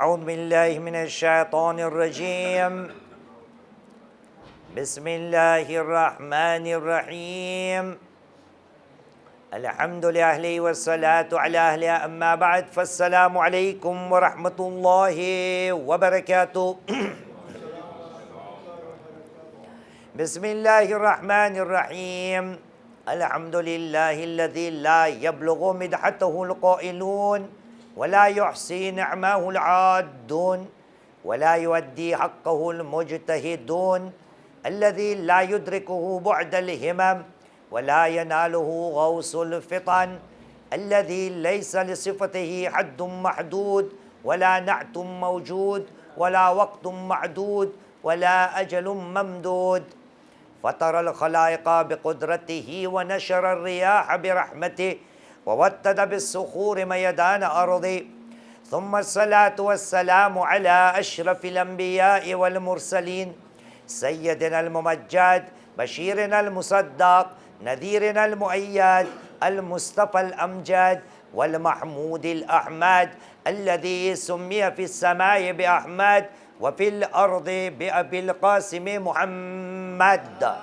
اعوذ باللہ من الشیطان الرجیم بسم اللہ الرحمن الرحیم الحمد للہ والصلاة علی اہلہ اما بعد فالسلام علیکم ورحمۃ اللہ وبرکاتہ بسم اللہ الرحمن الرحیم الحمد للہ الذی لا یبلغ مدحتہ القائلون ولا يحصي نعمه العادون ولا يؤدي حقه المجتهدون الذي لا يدركه بعد الهمم ولا يناله غوص الفطن الذي ليس لصفته حد محدود ولا نعت موجود ولا وقت معدود ولا أجل ممدود فطر الخلائق بقدرته ونشر الرياح برحمته ووتد بالصخور ميدان أرضه ثم الصلاة والسلام على أشرف الأنبياء والمرسلين سيدنا الممجد بشيرنا المصدق نذيرنا المؤيد المصطفى الأمجد والمحمود الأحمد الذي سمي في السماء بأحمد وفي الأرض بأبي القاسم محمد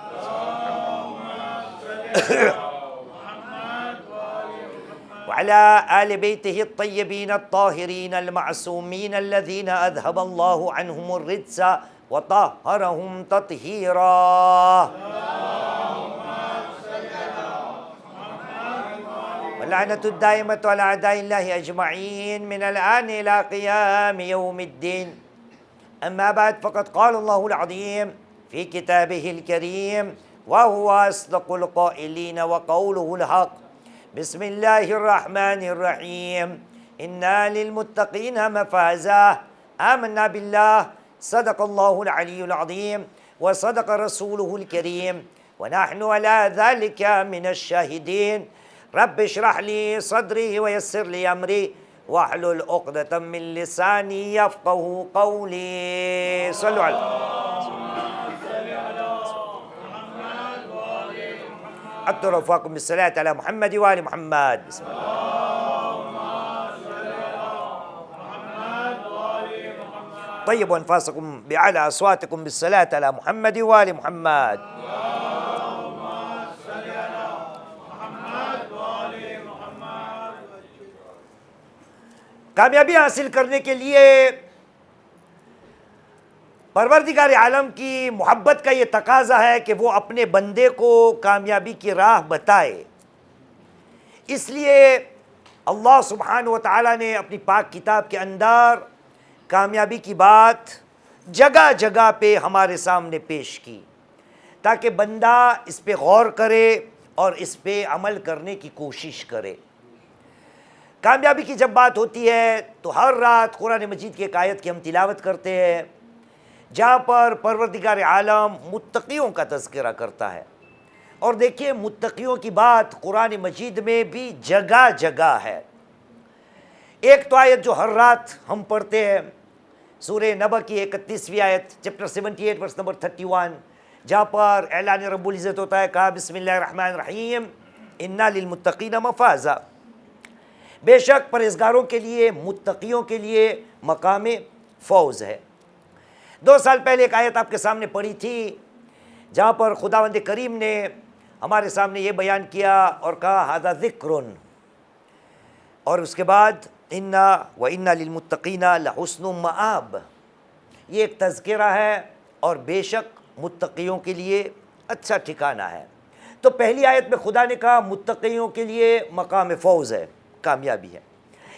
وعلى آل بيته الطيبين الطاهرين المعصومين الذين أذهب الله عنهم الرجس وطهرهم تطهيرا واللعنة الدائمة على أعداء الله أجمعين من الآن إلى قيام يوم الدين أما بعد فقد قال الله العظيم في كتابه الكريم وهو أصدق القائلين وقوله الحق بسم الله الرحمن الرحيم إنا للمتقين مفازا آمنا بالله صدق الله العلي العظيم وصدق رسوله الكريم ونحن على ذلك من الشاهدين رب اشرح لي صدري ويسر لي أمري واحلل عقدة من لساني يفقه قولي صلوا على حتى رفاكم بالصلاة على محمد وآل محمد بسم الله طيبوا أنفاسكم بأعلى أصواتكم بالصلاة على محمد وآل محمد کامیابی حاصل کرنے کے لیے پروردگار عالم کی محبت کا یہ تقاضا ہے کہ وہ اپنے بندے کو کامیابی کی راہ بتائے. اس لیے اللہ سبحانہ و تعالیٰ نے اپنی پاک کتاب کے اندر کامیابی کی بات جگہ جگہ پہ ہمارے سامنے پیش کی تاکہ بندہ اس پہ غور کرے اور اس پہ عمل کرنے کی کوشش کرے. کامیابی کی جب بات ہوتی ہے تو ہر رات قرآن مجید کی ایک آیت کی ہم تلاوت کرتے ہیں جہاں پر پروردگار عالم متقیوں کا تذکرہ کرتا ہے. اور دیکھیے متقیوں کی بات قرآن مجید میں بھی جگہ جگہ ہے. ایک تو آیت جو ہر رات ہم پڑھتے ہیں سورہ نبأ کی 31ویں آیت چیپٹر 78 ورس نمبر 31 جہاں پر اعلان رب العزت ہوتا ہے کہا بسم اللہ الرحمن الرحیم انا للمتقین مفازا. بے شک پرہیزگاروں کے لیے متقیوں کے لیے مقام فوز ہے. 2 سال پہلے ایک آیت آپ کے سامنے پڑھی تھی جہاں پر خداوند کریم نے ہمارے سامنے یہ بیان کیا اور کہا ھذا ذکر اور اس کے بعد انا وَإِنَّ لِلْمُتَّقِينَ لَحُسْنُ مآب. یہ ایک تذکرہ ہے اور بے شک متقیوں کے لیے اچھا ٹھکانہ ہے. تو پہلی آیت میں خدا نے کہا متقیوں کے لیے مقام فوز ہے کامیابی ہے.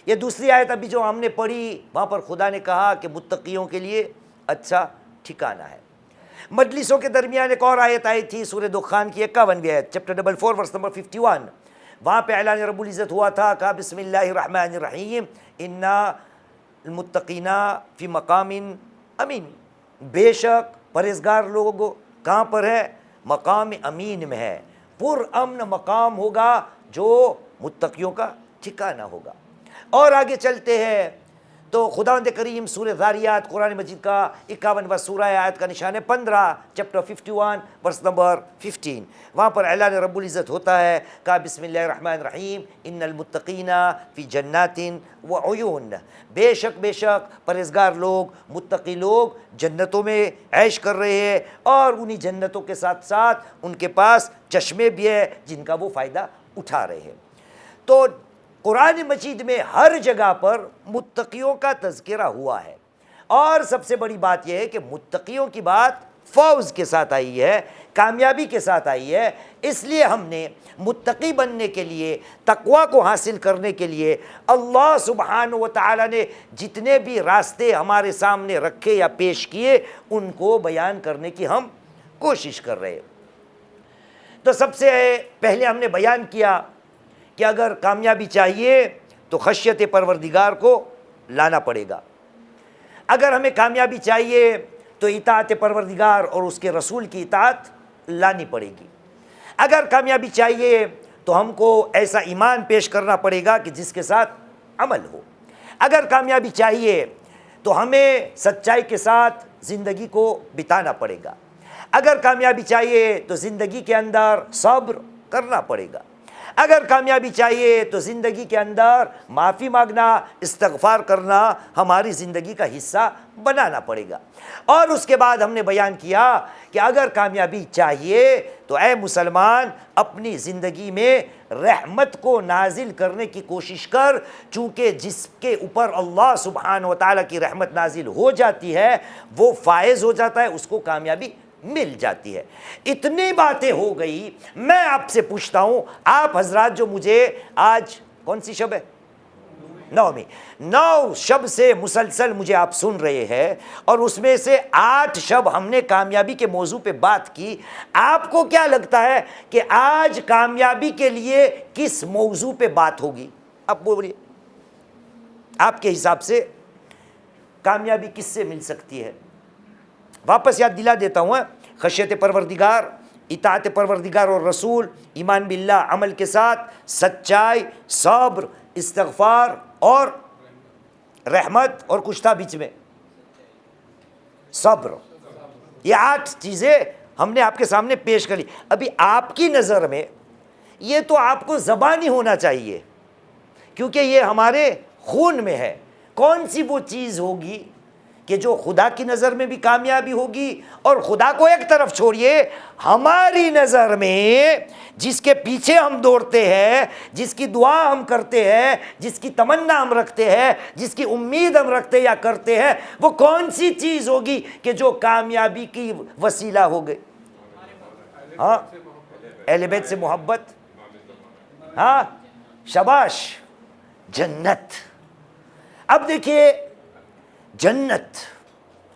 یہ دوسری آیت ابھی جو ہم نے پڑھی وہاں پر خدا نے کہا کہ متقیوں کے لیے اچھا ٹھکانہ ہے. مجلسوں کے درمیان ایک اور آیت آئی تھی سورہ دخان کی 51ویں آیت چیپٹر 44 ورس نمبر 51 وہاں پہ اعلان رب العزت ہوا تھا کہا بسم اللہ الرحمن الرحیم انا المتقین فی مقام امین. بے شک پرہیزگار لوگ کہاں پر ہے؟ مقام امین میں ہے. پر امن مقام ہوگا جو متقیوں کا ٹھکانہ ہوگا. اور آگے چلتے ہیں تو خداوند کریم سورہ ذاریات قرآن مجید کا 51واں سورہ ہے، آیت کا نشان ہے 15، چیپٹر 51 ورس نمبر 15، وہاں پر اعلان رب العزت ہوتا ہے، کہا بسم اللہ الرحمن الرحیم ان المتقین فی جنات وعیون، بے شک پرہیزگار لوگ، متقی لوگ جنتوں میں عیش کر رہے ہیں، اور انہی جنتوں کے ساتھ ساتھ ان کے پاس چشمے بھی ہیں جن کا وہ فائدہ اٹھا رہے ہیں۔ تو قرآن مجید میں ہر جگہ پر متقیوں کا تذکرہ ہوا ہے، اور سب سے بڑی بات یہ ہے کہ متقیوں کی بات فوز کے ساتھ آئی ہے، کامیابی کے ساتھ آئی ہے۔ اس لیے ہم نے متقی بننے کے لیے، تقوی کو حاصل کرنے کے لیے اللہ سبحانہ و تعالی نے جتنے بھی راستے ہمارے سامنے رکھے یا پیش کیے ان کو بیان کرنے کی ہم کوشش کر رہے ہیں۔ تو سب سے پہلے ہم نے بیان کیا کہ اگر کامیابی چاہیے تو خشیت پروردگار کو لانا پڑے گا، اگر ہمیں کامیابی چاہیے تو اطاعت پروردگار اور اس کے رسول کی اطاعت لانی پڑے گی، اگر کامیابی چاہیے تو ہم کو ایسا ایمان پیش کرنا پڑے گا کہ جس کے ساتھ عمل ہو، اگر کامیابی چاہیے تو ہمیں سچائی کے ساتھ زندگی کو بتانا پڑے گا، اگر کامیابی چاہیے تو زندگی کے اندر صبر کرنا پڑے گا، اگر کامیابی چاہیے تو زندگی کے اندر معافی مانگنا، استغفار کرنا ہماری زندگی کا حصہ بنانا پڑے گا۔ اور اس کے بعد ہم نے بیان کیا کہ اگر کامیابی چاہیے تو اے مسلمان اپنی زندگی میں رحمت کو نازل کرنے کی کوشش کر، چونکہ جس کے اوپر اللہ سبحانہ و تعالیٰ کی رحمت نازل ہو جاتی ہے وہ فائز ہو جاتا ہے، اس کو کامیابی مل جاتی ہے۔ اتنی باتیں ہو گئی، میں آپ سے پوچھتا ہوں، آپ حضرات جو مجھے آج کون سی شب ہے؟ 9 شب سے مسلسل مجھے آپ سن رہے ہیں، اور اس میں سے 8 شب ہم نے کامیابی کے موضوع پہ بات کی۔ آپ کو کیا لگتا ہے کہ آج کامیابی کے لیے کس موضوع پہ بات ہوگی؟ آپ بولیے، آپ کے حساب سے کامیابی کس سے مل سکتی ہے؟ واپس یاد دلا دیتا ہوں، خشیت پروردگار، اطاعت پروردگار اور رسول، ایمان باللہ، عمل کے ساتھ سچائی، صبر، استغفار اور رحمت، اور کچھ تھا بیچ میں، صبر۔ یہ 8 چیزیں ہم نے آپ کے سامنے پیش کر لی۔ ابھی آپ کی نظر میں یہ تو آپ کو زبانی ہونا چاہیے، کیونکہ یہ ہمارے خون میں ہے۔ کون سی وہ چیز ہوگی کہ جو خدا کی نظر میں بھی کامیابی ہوگی؟ اور خدا کو ایک طرف چھوڑیے، ہماری نظر میں جس کے پیچھے ہم دوڑتے ہیں، جس کی دعا ہم کرتے ہیں، جس کی تمنا ہم رکھتے ہیں، جس کی امید ہم رکھتے یا کرتے ہیں، وہ کون سی چیز ہوگی کہ جو کامیابی کی وسیلہ ہو گئی؟ ہاں، اہل بیت سے محبت، ہاں شاباش، جنت۔ اب دیکھیے، جنت،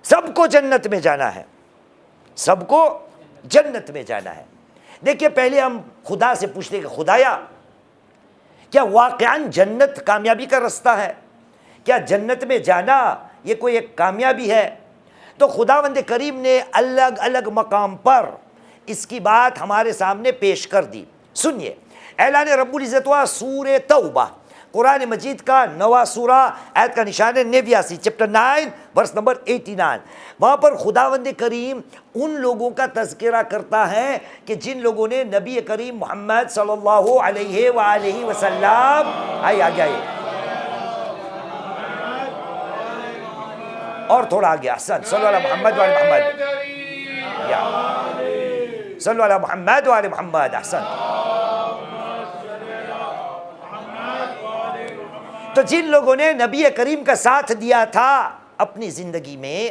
سب کو جنت میں جانا ہے، سب کو جنت میں جانا ہے۔ دیکھیے، پہلے ہم خدا سے پوچھتے کہ خدایا، کیا واقعاً جنت کامیابی کا رستہ ہے؟ کیا جنت میں جانا یہ کوئی ایک کامیابی ہے؟ تو خداوند کریم نے الگ الگ مقام پر اس کی بات ہمارے سامنے پیش کر دی۔ سنیے، اعلان رب العزت ہوا سورہ توبہ، قرآن مجید کا 9واں سورہ، آیت کا نشان ہے 89، چیپٹر 9 ورس نمبر 89۔ وہاں پر خداوند کریم ان لوگوں کا تذکرہ کرتا ہے کہ جن لوگوں نے نبی کریم محمد صلی اللہ علیہ وآلہ وسلم، آئیے آگے آئیے، اور تھوڑا آگے، احسن، صلی اللہ علیہ محمد وآلہ محمد، صلی اللہ علیہ محمد وآلہ محمد، احسن۔ تو جن لوگوں نے نبی کریم کا ساتھ دیا تھا اپنی زندگی میں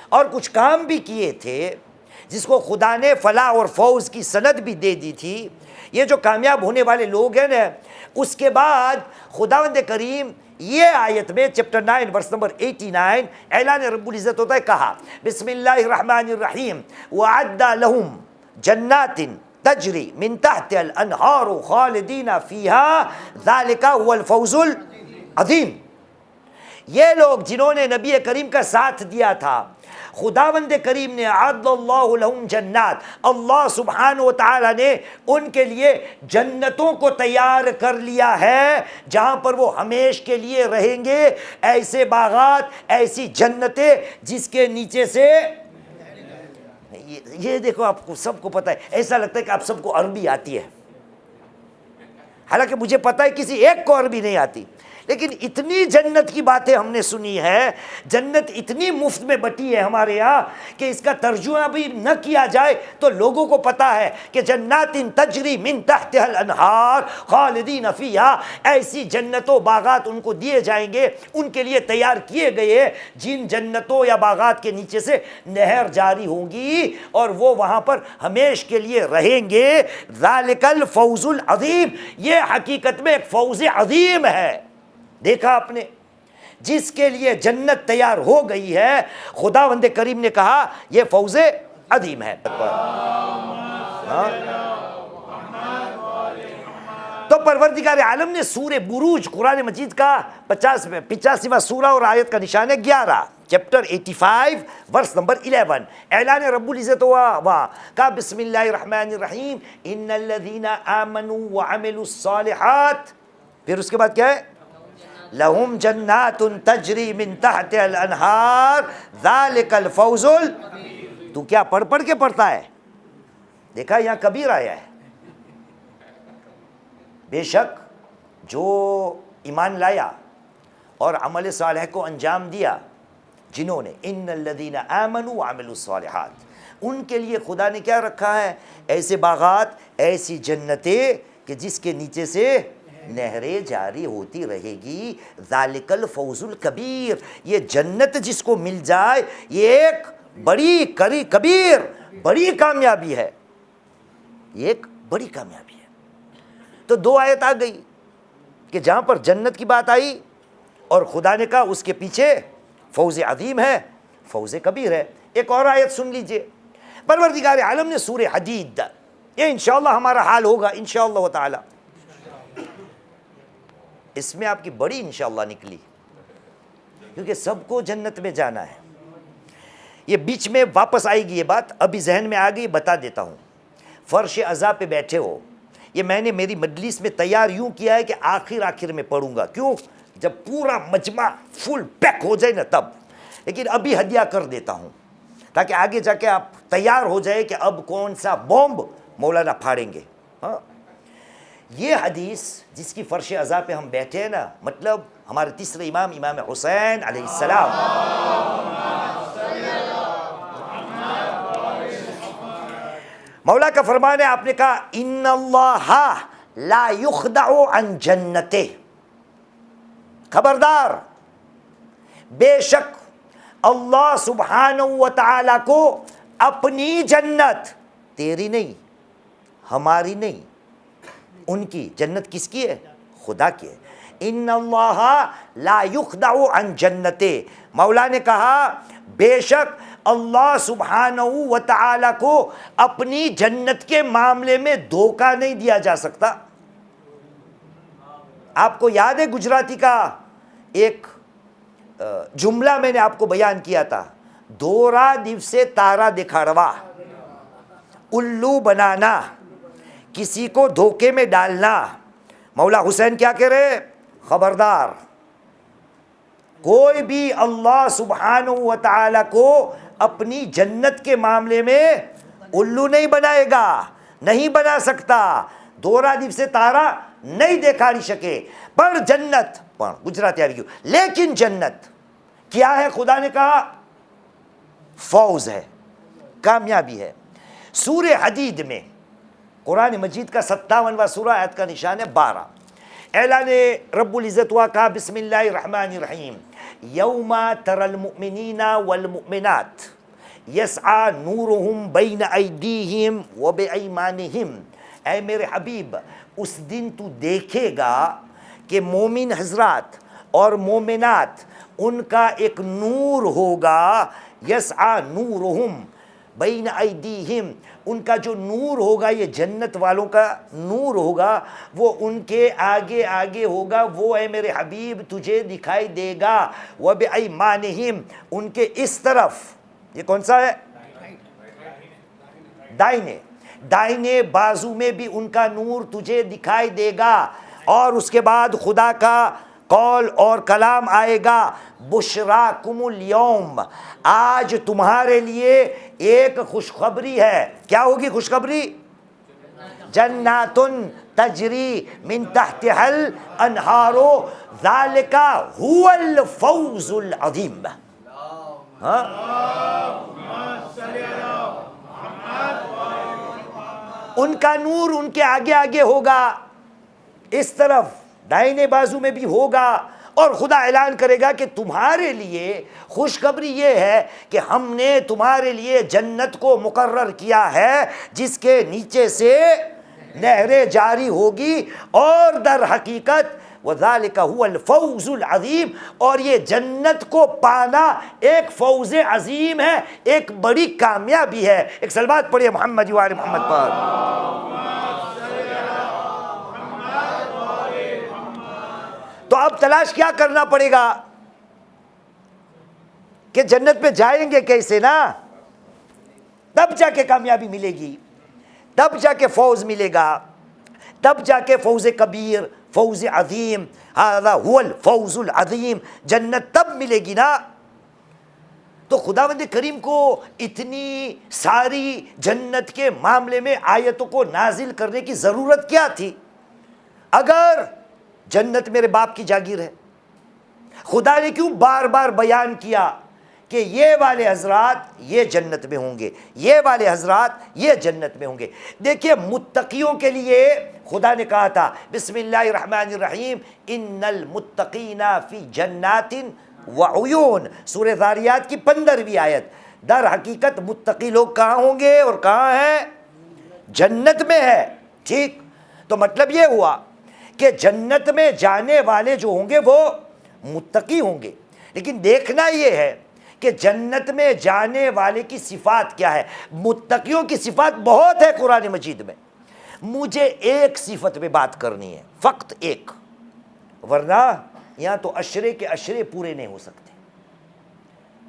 اور کچھ کام بھی کیے تھے، جس کو خدا نے فلاح اور فوز کی سند بھی دے دی تھی، یہ جو کامیاب ہونے والے لوگ ہیں نا، اس کے بعد خداوند کریم یہ آیت میں چیپٹر 9 ورس نمبر 89 اعلان رب العزت ہوتا ہے، کہا بسم اللہ الرحمن الرحیم وَعَدَّ لَهُمْ جَنَّاتٍ تجری من تحت الانہار خالدین فیہا ذالک هو الفوز العظیم۔ یہ لوگ جنہوں نے نبی کریم کا ساتھ دیا تھا، خداوند کریم نے اعد اللہ لہم جنات، اللہ سبحانہ و تعالی نے ان کے لیے جنتوں کو تیار کر لیا ہے جہاں پر وہ ہمیشہ کے لیے رہیں گے، ایسے باغات، ایسی جنتیں جس کے نیچے سے یہ دیکھو، آپ کو سب کو پتہ ہے، ایسا لگتا ہے کہ آپ سب کو عربی آتی ہے، حالانکہ مجھے پتہ ہے کسی ایک کو عربی نہیں آتی، لیکن اتنی جنت کی باتیں ہم نے سنی ہے، جنت اتنی مفت میں بٹی ہے ہمارے یہاں کہ اس کا ترجمہ بھی نہ کیا جائے تو لوگوں کو پتہ ہے کہ جنات تجری من تحتها الانہار خالدین فیہا، ایسی جنتوں باغات ان کو دیے جائیں گے، ان کے لیے تیار کیے گئے جن جنتوں یا باغات کے نیچے سے نہر جاری ہوں گی اور وہ وہاں پر ہمیشہ کے لیے رہیں گے۔ ذالک الفوز العظیم، یہ حقیقت میں ایک فوز عظیم ہے۔ دیکھا آپ نے، جس کے لیے جنت تیار ہو گئی ہے، خداوند کریم نے کہا یہ فوز عظیم ہے۔ تو پروردگار عالم نے سورہ بروج، قرآن مجید کا 85واں سورہ اور آیت کا نشان ہے 11، چیپٹر 85 ورس نمبر 11، اعلان رب العزت ہوا وہاں کہا بسم اللہ الرحمن الرحیم ان الذین آمنوا وعملوا الصالحات، پھر اس کے بعد کیا ہے؟ لہم جنات تجری من تحت الانہار ذالک الفوز تو کیا پڑھ پڑھ کے پڑھتا ہے؟ دیکھا یہاں کبیر آیا ہے۔ بے شک جو ایمان لایا اور عمل صالح کو انجام دیا، جنہوں نے ان الذین آمنوا وعملوا الصالحات، ان کے لیے خدا نے کیا رکھا ہے؟ ایسے باغات، ایسی جنتیں کہ جس کے نیچے سے نہریں جاری ہوتی رہے گی۔ ذالک الفوز الکبیر، یہ جنت جس کو مل جائے یہ ایک بڑی کبیر بڑی کامیابی ہے، یہ ایک بڑی کامیابی ہے۔ تو دو آیت آ گئی کہ جہاں پر جنت کی بات آئی اور خدا نے کہا اس کے پیچھے فوز عظیم ہے، فوز کبیر ہے۔ ایک اور آیت سن لیجئے، پروردگار عالم نے سورہ حدید، یہ انشاءاللہ ہمارا حال ہوگا انشاءاللہ تعالی، اس میں آپ کی بڑی انشاءاللہ نکلی، کیونکہ سب کو جنت میں جانا ہے۔ یہ بیچ میں واپس آئے گی یہ بات، ابھی ذہن میں آ گئی، بتا دیتا ہوں۔ فرش عزا پہ بیٹھے ہو، یہ میں نے میری مجلس میں تیار یوں کیا ہے کہ آخر میں پڑھوں گا، کیوں؟ جب پورا مجمع فل پیک ہو جائے نا تب، لیکن ابھی ہدیہ کر دیتا ہوں تاکہ آگے جا کے آپ تیار ہو جائے کہ اب کون سا بومب مولانا پھاڑیں گے۔ ہاں، یہ حدیث جس کی فرش عزا پہ ہم بیٹھے ہیں نا، مطلب ہمارے تیسرے امام حسین علیہ السلام، مولا کا فرمان ہے، آپ نے کہا ان اللہ لا یخدع عن جنتہ، خبردار، بے شک اللہ سبحانہ و تعالی کو اپنی جنت، تیری نہیں، ہماری نہیں، ان کی جنت کس کی ہے؟ خدا کی ہے۔ ان اللہ لا یخدع عن جنتہ، مولا نے کہا بے شک اللہ سبحانہ و تعالی کو اپنی جنت کے معاملے میں دھوکہ نہیں دیا جا سکتا۔ آپ کو یاد ہے گجراتی کا ایک جملہ میں نے آپ کو بیان کیا تھا، دورا દિવસે تارا دکھاڑوا، الو بنانا، کسی کو دھوکے میں ڈالنا۔ مولا حسین کیا کہہ رہے؟ خبردار، کوئی بھی اللہ سبحانہ و تعالی کو اپنی جنت کے معاملے میں الو نہیں بنائے گا، نہیں بنا سکتا، دورا દિવસે تارا نہیں دکھاڑی شکے۔ پر جنت، گجراتی آ گئی، لیکن جنت کیا ہے؟ خدا نے کہا فوز ہے، کامیابی ہے۔ سورہ حدید میں قرآن مجید کا 57واں سورہ، آیت کا نشان ہے 12، اعلان رب العزت ہوا، کہا بسم اللہ الرحمن الرحیم یوم تری المؤمنین والمؤمنات یسعی نورہم بین ایدیہم وبایمانہم، اے میرے حبیب اس دن تو دیکھے گا کہ مومن حضرات اور مومنات، ان کا ایک نور ہوگا، یسعی نورہم بین ایدیہم، ان کا جو نور ہوگا، یہ جنت والوں کا نور ہوگا، وہ ان کے آگے آگے ہوگا، وہ اے میرے حبیب تجھے دکھائی دے گا، وبایمانہم، ان کے اس طرف یہ کون سا ہے؟ دائنے بازو میں بھی ان کا نور تجھے دکھائی دے گا، اور اس کے بعد خدا کا قول اور کلام آئے گا، بشراکم الیوم، آج تمہارے لیے ایک خوشخبری ہے۔ کیا ہوگی خوشخبری؟ جنات تجری من تحتها الانہار ذالک هو الفوز العظیم۔ ان کا نور ان کے آگے آگے ہوگا، اس طرف دائنے بازو میں بھی ہوگا، اور خدا اعلان کرے گا کہ تمہارے لیے خوشخبری یہ ہے کہ ہم نے تمہارے لیے جنت کو مقرر کیا ہے جس کے نیچے سے نہریں جاری ہوگی، اور در حقیقت وَذَلِكَ هُوَ الْفَوْزُ الْعَظِيمُ، اور یہ جنت کو پانا ایک فوز عظیم ہے، ایک بڑی کامیابی ہے۔ ایک صلوات پڑھیے محمد وآل محمد پر۔ تو اب تلاش کیا کرنا پڑے گا کہ جنت میں جائیں گے کیسے نا، تب جا کے کامیابی ملے گی، تب جا کے فوز ملے گا، تب جا کے فوز کبیر، فوز عظیم، ھذا هو الفوز العظیم، جنت تب ملے گی نا۔ تو خداوند کریم کو اتنی ساری جنت کے معاملے میں آیتوں کو نازل کرنے کی ضرورت کیا تھی؟ اگر جنت میرے باپ کی جاگیر ہے، خدا نے کیوں بار بار بیان کیا کہ یہ والے حضرات یہ جنت میں ہوں گے، یہ والے حضرات یہ جنت میں ہوں گے؟ دیکھیے متقیوں کے لیے خدا نے کہا تھا بسم اللہ الرحمن الرحیم ان المتقین فی جنات وعیون، سورہ ذاریات کی 15ویں آیت۔ در حقیقت متقی لوگ کہاں ہوں گے اور کہاں ہیں؟ جنت میں ہے۔ ٹھیک، تو مطلب یہ ہوا کہ جنت میں جانے والے جو ہوں گے وہ متقی ہوں گے، لیکن دیکھنا یہ ہے کہ جنت میں جانے والے کی صفات کیا ہے۔ متقیوں کی صفات بہت ہے قرآن مجید میں، مجھے ایک صفت پہ بات کرنی ہے، فقط ایک، ورنہ یہاں تو عشرے کے عشرے پورے نہیں ہو سکتے۔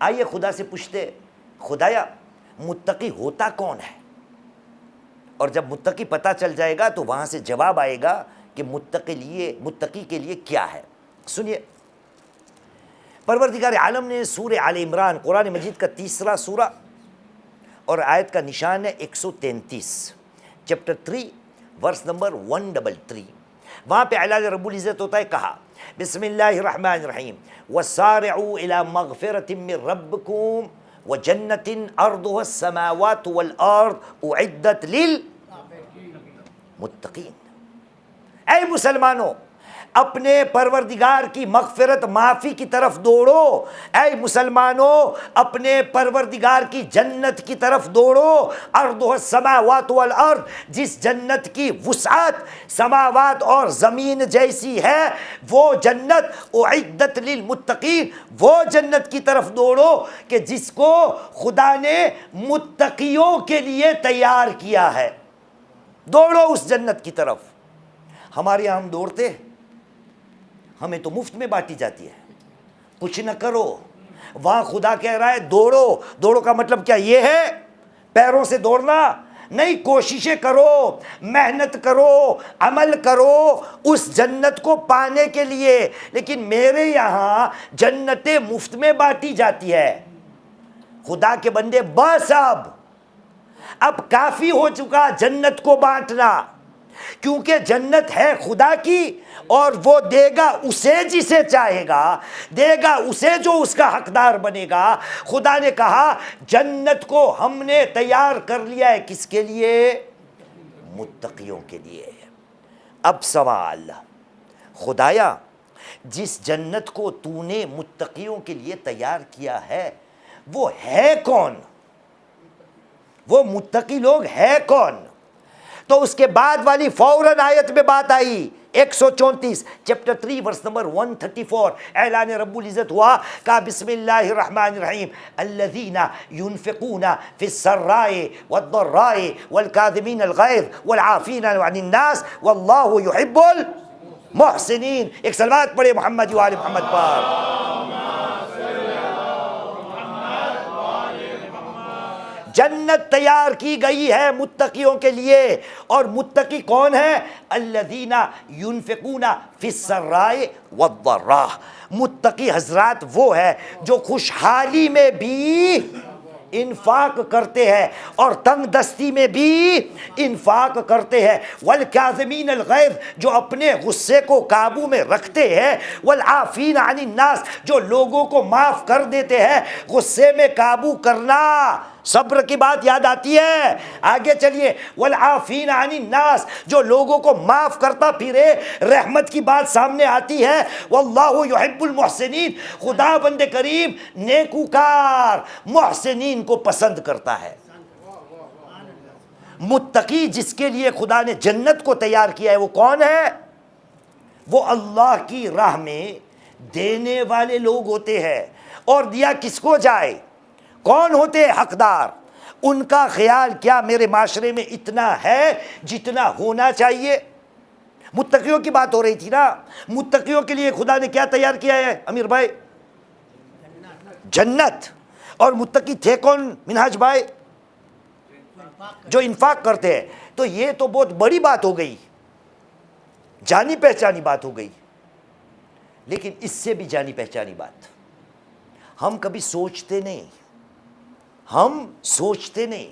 آئیے خدا سے پوچھتے، خدایا متقی ہوتا کون ہے؟ اور جب متقی پتہ چل جائے گا تو وہاں سے جواب آئے گا کہ متقی کے لیے کیا ہے۔ سنیے، پروردگار عالم نے سورہ آل عمران، قرآن مجید کا 3 سورہ اور آیت کا نشان ہے 133، چیپٹر 3 ورس نمبر 133، وہاں پہ اعلان رب العزت ہوتا ہے، کہا بسم اللہ الرحمن الرحیم وَسَارِعُوا إِلَى مَغْفِرَةٍ مِّن رَبِّكُمْ وَجَنَّةٍ عَرْضُهَا السَّمَاوَاتُ وَالْأَرْضُ أُعِدَّتْ لِلْمُتَّقِينَ۔ اے مسلمانوں، اپنے پروردگار کی مغفرت معافی کی طرف دوڑو، اے مسلمانوں اپنے پروردگار کی جنت کی طرف دوڑو، ارضها السماوات والارض، جس جنت کی وسعت سماوات اور زمین جیسی ہے، وہ جنت اعدت للمتقین، وہ جنت کی طرف دوڑو کہ جس کو خدا نے متقیوں کے لیے تیار کیا ہے۔ دوڑو اس جنت کی طرف۔ ہمارے یہاں ہم دوڑتے، ہمیں تو مفت میں بانٹی جاتی ہے، کچھ نہ کرو۔ وہاں خدا کہہ رہا ہے دوڑو۔ دوڑو کا مطلب کیا یہ ہے پیروں سے دوڑنا؟ نہیں، کوششیں کرو، محنت کرو، عمل کرو اس جنت کو پانے کے لیے۔ لیکن میرے یہاں جنتیں مفت میں بانٹی جاتی ہے۔ خدا کے بندے بس اب کافی ہو چکا جنت کو بانٹنا، کیونکہ جنت ہے خدا کی، اور وہ دے گا اسے جسے چاہے گا، دے گا اسے جو اس کا حقدار بنے گا۔ خدا نے کہا جنت کو ہم نے تیار کر لیا ہے، کس کے لیے؟ متقیوں کے لیے۔ اب سوال، خدایا جس جنت کو تو نے متقیوں کے لیے تیار کیا ہے وہ ہے کون؟ وہ متقی لوگ ہے کون؟ تو اس کے بعد والی فوراً آیت میں بات آئی، 134 چیپٹر 3 ورس نمبر 134، اعلان رب العزت ہوا، کہا بسم اللہ الرحمن الرحیم الذین ينفقون فی السراء والضراء والکاظمین الغیظ والعافین عن الناس واللہ یحب المحسنین۔ ایک صلوات پڑھے محمد وآل محمد پر۔ جنت تیار کی گئی ہے متقیوں کے لیے. اور متقی کون ہے؟ الذین ينفقون فی السراء والضراء. متقی حضرات وہ ہے جو خوشحالی میں بھی انفاق کرتے ہیں اور تنگ دستی میں بھی انفاق کرتے ہیں. والکاظمین الغیظ، جو اپنے غصے کو قابو میں رکھتے ہیں. والعافین عن الناس، جو لوگوں کو معاف کر دیتے ہیں. غصے میں قابو کرنا، صبر کی بات یاد آتی ہے. آگے چلیے. والعافین عن الناس، جو لوگوں کو معاف کرتا پھرے، رحمت کی بات سامنے آتی ہے. واللہ یحب المحسنین، خدا بند کریم نیکوکار محسنین کو پسند کرتا ہے. متقی جس کے لیے خدا نے جنت کو تیار کیا ہے وہ کون ہے؟ وہ اللہ کی راہ میں دینے والے لوگ ہوتے ہیں. اور دیا کس کو جائے؟ کون ہوتے ہیں حقدار؟ ان کا خیال کیا میرے معاشرے میں اتنا ہے جتنا ہونا چاہیے؟ متقیوں کی بات ہو رہی تھی نا. متقیوں کے لیے خدا نے کیا تیار کیا ہے امیر بھائی؟ جنت. اور متقی تھے کون منہاج بھائی؟ جو انفاق کرتے ہیں. تو یہ تو بہت بڑی بات ہو گئی، جانی پہچانی بات ہو گئی. لیکن اس سے بھی جانی پہچانی بات، ہم کبھی سوچتے نہیں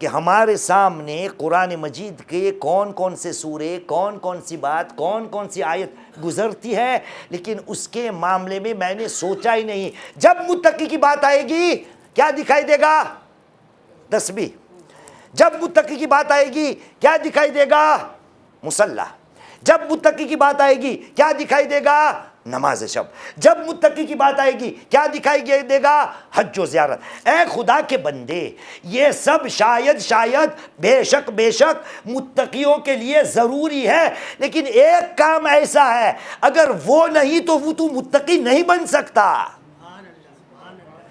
کہ ہمارے سامنے قرآن مجید کے کون کون سے سورے، کون کون سی بات، کون کون سی آیت گزرتی ہے، لیکن اس کے معاملے میں میں نے سوچا ہی نہیں. جب متقی کی بات آئے گی کیا دکھائی دے گا؟ تسبیح. جب متقی کی بات آئے گی کیا دکھائی دے گا؟ مصلی. جب متقی کی بات آئے گی کیا دکھائی دے گا؟ نماز شب. جب متقی کی بات آئے گی کیا دکھائی دے گا؟ حج و زیارت. اے خدا کے بندے، یہ سب شاید بے شک متقیوں کے لیے ضروری ہے، لیکن ایک کام ایسا ہے اگر وہ نہیں تو وہ تو متقی نہیں بن سکتا.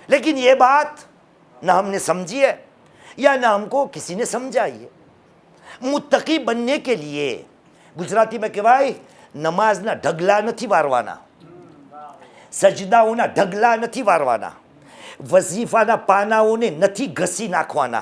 لیکن یہ بات نہ ہم نے سمجھی ہے یا نہ ہم کو کسی نے سمجھائی ہے. متقی بننے کے لیے گجراتی میں کہواય નમાઝના ઢગલા નથી વારવાના, સજદાઓના ઢગલા નથી વારવાના, વઝીફાના પાનાઓને નથી ઘસી નાખવાના.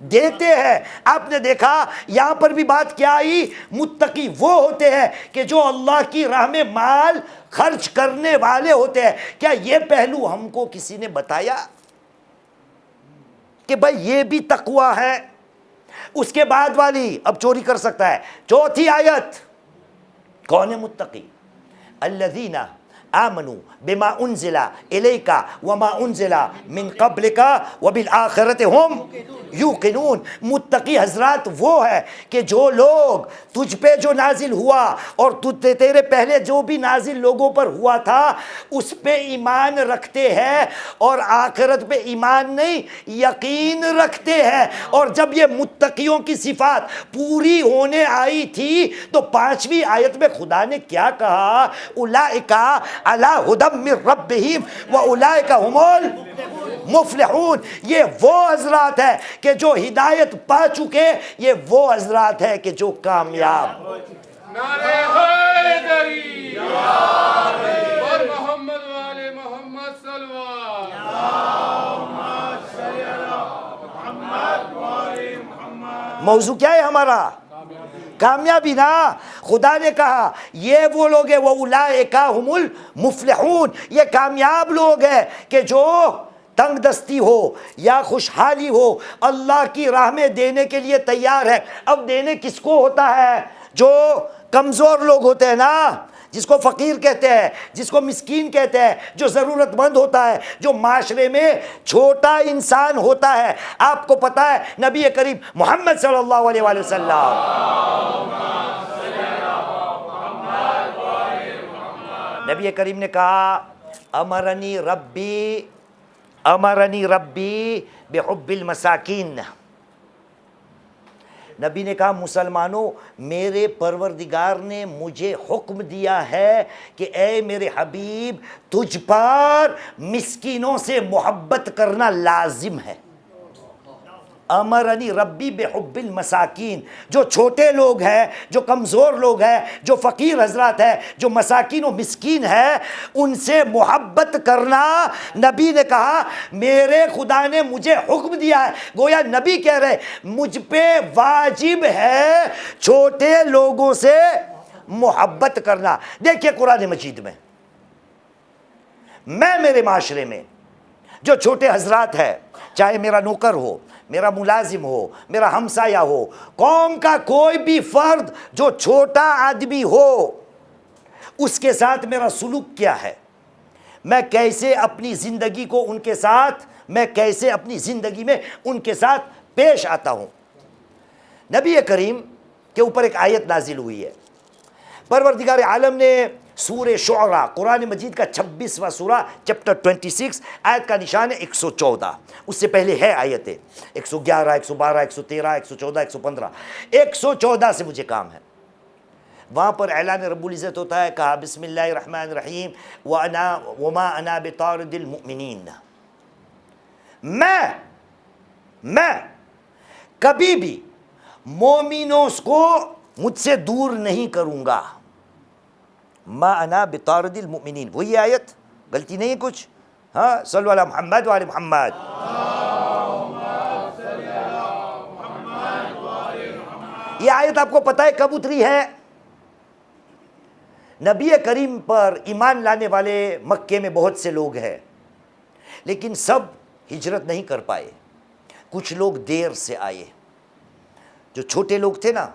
دیتے ہیں. آپ نے دیکھا یہاں پر بھی بات کیا آئی؟ متقی وہ ہوتے ہیں کہ جو اللہ کی راہ میں مال خرچ کرنے والے ہوتے ہیں. کیا یہ پہلو ہم کو کسی نے بتایا کہ بھائی یہ بھی تقوی ہے؟ اس کے بعد والی اب چوری کر سکتا ہے. چوتھی آیت کون ہے متقی؟ الذین آمنوا بما انزل الیک وما انزل من قبلک وبالآخرۃ هم یوقنون. متقی حضرات وہ ہے کہ جو لوگ تجھ پہ جو نازل ہوا اور تیرے پہلے جو بھی نازل لوگوں پر ہوا تھا اس پہ ایمان رکھتے ہیں، اور آخرت پہ ایمان نہیں یقین رکھتے ہیں. اور جب یہ متقیوں کی صفات پوری ہونے آئی تھی تو 5ویں آیت میں خدا نے کیا کہا؟ اولئک علی ھدی من ربہم واولئک ھم المفلحون. یہ وہ حضرات ہے کہ جو ہدایت پا چکے، یہ وہ حضرات ہے کہ جو کامیاب. نعرہ حیدری اور محمد والے محمد صلوات. موضوع کیا ہے ہمارا؟ کامیابی نا. خدا نے کہا یہ وہ لوگ ہیں وَأُولَئِكَ هُمُ الْمُفْلِحُونَ. یہ کامیاب لوگ ہیں کہ جو تنگ دستی ہو یا خوشحالی ہو اللہ کی راہ میں دینے کے لیے تیار ہے. اب دینے کس کو ہوتا ہے؟ جو کمزور لوگ ہوتے ہیں نا، جس کو فقیر کہتے ہیں، جس کو مسکین کہتے ہیں، جو ضرورت مند ہوتا ہے، جو معاشرے میں چھوٹا انسان ہوتا ہے. آپ کو پتہ ہے نبی کریم محمد صلی اللہ علیہ وآلہ وسلم نبی کریم نے کہا امرنی ربی بحب المساکین. نبی نے کہا مسلمانوں میرے پروردگار نے مجھے حکم دیا ہے کہ اے میرے حبیب تجھ پر مسکینوں سے محبت کرنا لازم ہے. امرنی ربی بحب المساکین. جو چھوٹے لوگ ہیں، جو کمزور لوگ ہیں، جو فقیر حضرات ہیں، جو مساکین و مسکین ہیں، ان سے محبت کرنا نبی نے کہا میرے خدا نے مجھے حکم دیا ہے. گویا نبی کہہ رہے مجھ پہ واجب ہے چھوٹے لوگوں سے محبت کرنا. دیکھیے قرآن مجید میں میرے معاشرے میں جو چھوٹے حضرات ہیں، چاہے میرا نوکر ہو، میرا ملازم ہو، میرا ہمسایہ ہو، قوم کا کوئی بھی فرد جو چھوٹا آدمی ہو، اس کے ساتھ میرا سلوک کیا ہے؟ میں کیسے اپنی زندگی کو ان کے ساتھ، میں کیسے اپنی زندگی میں ان کے ساتھ پیش آتا ہوں. نبی کریم کے اوپر ایک آیت نازل ہوئی ہے. پروردگار عالم نے سورہ شعراء قرآن مجید کا 26واں سورہ چیپٹر 26 آیت کا نشان ہے 114. اس سے پہلے ہے آیتیں 111 112 113 114 115. 114 سے مجھے کام ہے. وہاں پر اعلان رب العزت ہوتا ہے. کہا بسم اللہ الرحمن الرحیم وما انا بطارد المؤمنین. میں کبھی بھی مومنوں کو مجھ سے دور نہیں کروں گا. ما انا بطارد المؤمنین. وہی آیت، غلطی نہیں ہے کچھ؟ ہاں صلو علی محمد وعلی محمد. یہ آیت آپ کو پتہ ہے کب اتری ہے؟ نبی کریم پر ایمان لانے والے مکے میں بہت سے لوگ ہیں، لیکن سب ہجرت نہیں کر پائے. کچھ لوگ دیر سے آئے. جو چھوٹے لوگ تھے نا،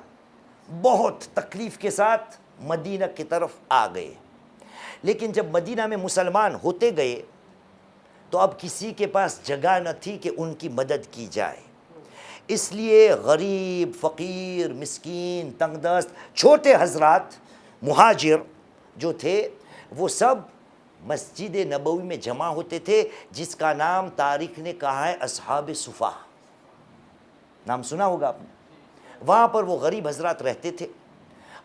بہت تکلیف کے ساتھ مدینہ کی طرف آ گئے. لیکن جب مدینہ میں مسلمان ہوتے گئے تو اب کسی کے پاس جگہ نہ تھی کہ ان کی مدد کی جائے. اس لیے غریب، فقیر، مسکین، تنگ دست چھوٹے حضرات مہاجر جو تھے وہ سب مسجد نبوی میں جمع ہوتے تھے، جس کا نام تاریخ نے کہا ہے اصحاب صفا. نام سنا ہوگا آپ نے. وہاں پر وہ غریب حضرات رہتے تھے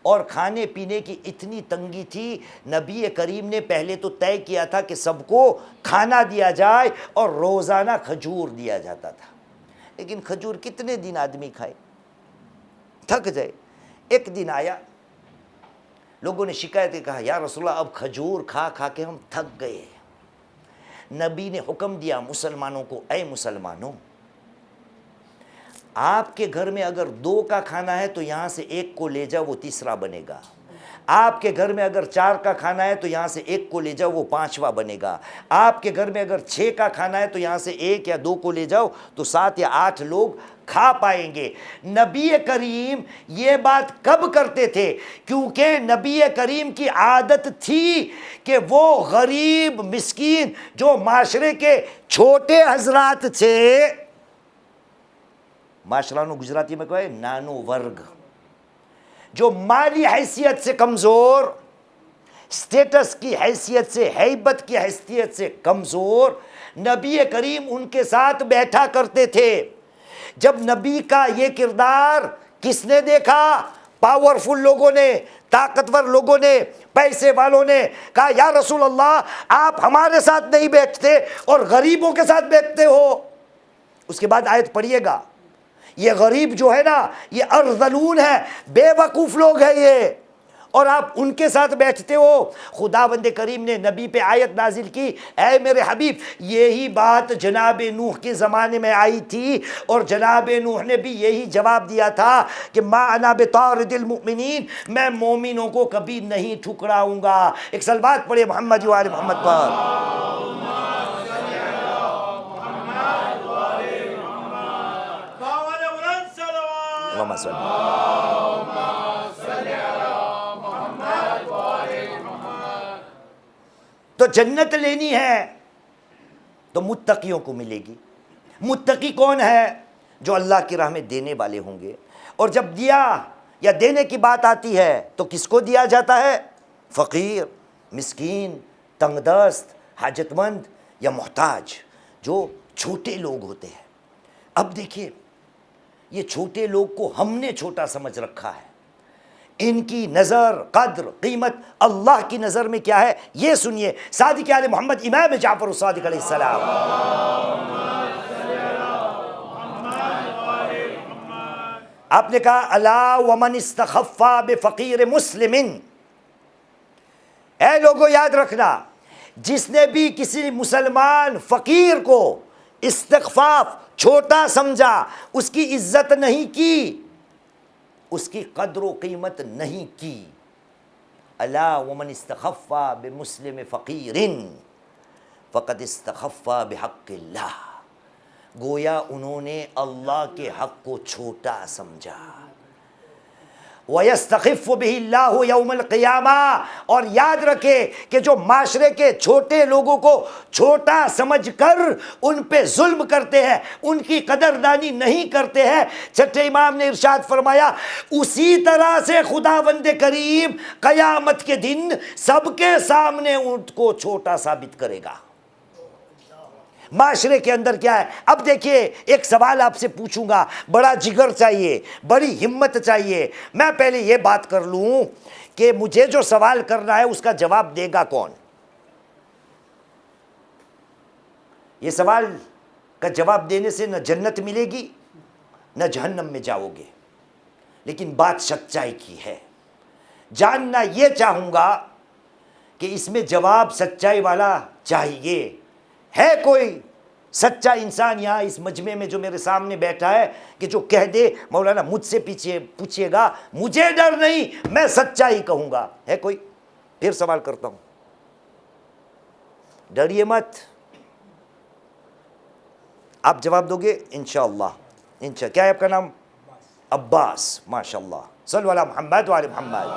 اور کھانے پینے کی اتنی تنگی تھی. نبی کریم نے پہلے تو طے کیا تھا کہ سب کو کھانا دیا جائے اور روزانہ کھجور دیا جاتا تھا. لیکن کھجور کتنے دن آدمی کھائے، تھک جائے. ایک دن آیا، لوگوں نے شکایت کی، کہا یا رسول اللہ اب کھجور کھا کھا کے ہم تھک گئے. نبی نے حکم دیا مسلمانوں کو، اے مسلمانوں آپ کے گھر میں اگر 2 کا کھانا ہے تو یہاں سے 1 کو لے جاؤ، وہ تیسرا بنے گا. آپ کے گھر میں اگر 4 کا کھانا ہے تو یہاں سے 1 کو لے جاؤ، وہ 5واں بنے گا. آپ کے گھر میں اگر 6 کا کھانا ہے تو یہاں سے 1 یا 2 کو لے جاؤ تو 7 یا 8 لوگ کھا پائیں گے. نبی کریم یہ بات کب کرتے تھے؟ کیونکہ نبی کریم کی عادت تھی کہ وہ غریب مسکین جو معاشرے کے چھوٹے حضرات تھے، معاشرانو گجراتی میں کہے نانو ورگ، جو مالی حیثیت سے کمزور، سٹیٹس کی حیثیت سے، ہیبت کی حیثیت سے کمزور، نبی کریم ان کے ساتھ بیٹھا کرتے تھے. جب نبی کا یہ کردار کس نے دیکھا؟ پاورفل لوگوں نے، طاقتور لوگوں نے، پیسے والوں نے کہا یا رسول اللہ آپ ہمارے ساتھ نہیں بیٹھتے اور غریبوں کے ساتھ بیٹھتے ہو. اس کے بعد آیت پڑھیے گا، یہ غریب جو ہے نا یہ ارذلون ہے، بے وقوف لوگ ہیں یہ، اور آپ ان کے ساتھ بیٹھتے ہو. خداوند کریم نے نبی پہ آیت نازل کی، اے میرے حبیب یہی بات جناب نوح کے زمانے میں آئی تھی اور جناب نوح نے بھی یہی جواب دیا تھا کہ ما انا بطارد المؤمنین، میں مومنوں کو کبھی نہیں ٹھکراؤں گا. ایک صلوات پڑھے محمد و آل محمد پر. اللہم صل. تو جنت لینی ہے تو متقیوں کو ملے گی. متقی کون ہے؟ جو اللہ کی راہ میں دینے والے ہوں گے. اور جب دیا یا دینے کی بات آتی ہے تو کس کو دیا جاتا ہے؟ فقیر، مسکین، تنگ دست، حاجت مند یا محتاج، جو چھوٹے لوگ ہوتے ہیں. اب دیکھیے یہ چھوٹے لوگ کو ہم نے چھوٹا سمجھ رکھا ہے، ان کی نظر، قدر، قیمت اللہ کی نظر میں کیا ہے یہ سنیے. صادق آل محمد امام جعفر الصادق علیہ السلام، آپ نے کہا الا ومن استخف بفقیر مسلم، اے لوگوں یاد رکھنا جس نے بھی کسی مسلمان فقیر کو استخفاف، چھوٹا سمجھا، اس کی عزت نہیں کی، اس کی قدر و قیمت نہیں کی. الا ومن استخف بمسلم فقیر فقد استخف بحق اللہ، گویا انہوں نے اللہ کے حق کو چھوٹا سمجھا. وَيَسْتَخِفُّ بِهِ اللَّهُ يَوْمَ الْقِيَامَةِ، اور یاد رکھے کہ جو معاشرے کے چھوٹے لوگوں کو چھوٹا سمجھ کر ان پہ ظلم کرتے ہیں، ان کی قدردانی نہیں کرتے ہیں، چھٹے امام نے ارشاد فرمایا اسی طرح سے خداوند کریم قیامت کے دن سب کے سامنے ان کو چھوٹا ثابت کرے گا. معاشرے کے اندر کیا ہے؟ اب دیکھیے ایک سوال آپ سے پوچھوں گا، بڑا جگر چاہیے، بڑی ہمت چاہیے. میں پہلے یہ بات کر لوں کہ مجھے جو سوال کرنا ہے اس کا جواب دے گا کون؟ یہ سوال کا جواب دینے سے نہ جنت ملے گی نہ جہنم میں جاؤ گے، لیکن بات سچائی کی ہے. جاننا یہ چاہوں گا کہ اس میں جواب سچائی والا چاہیے. ہے کوئی سچا انسان یہاں اس مجمع میں جو میرے سامنے بیٹھا ہے کہ جو کہہ دے مولانا مجھ سے پوچھیے گا، مجھے ڈر نہیں، میں سچائی کہوں گا؟ ہے کوئی؟ پھر سوال کرتا ہوں، ڈریے مت، آپ جواب دو گے انشاءاللہ. کیا ہے آپ کا نام؟ عباس. ماشاءاللہ. صلو علی محمد وعلی محمد.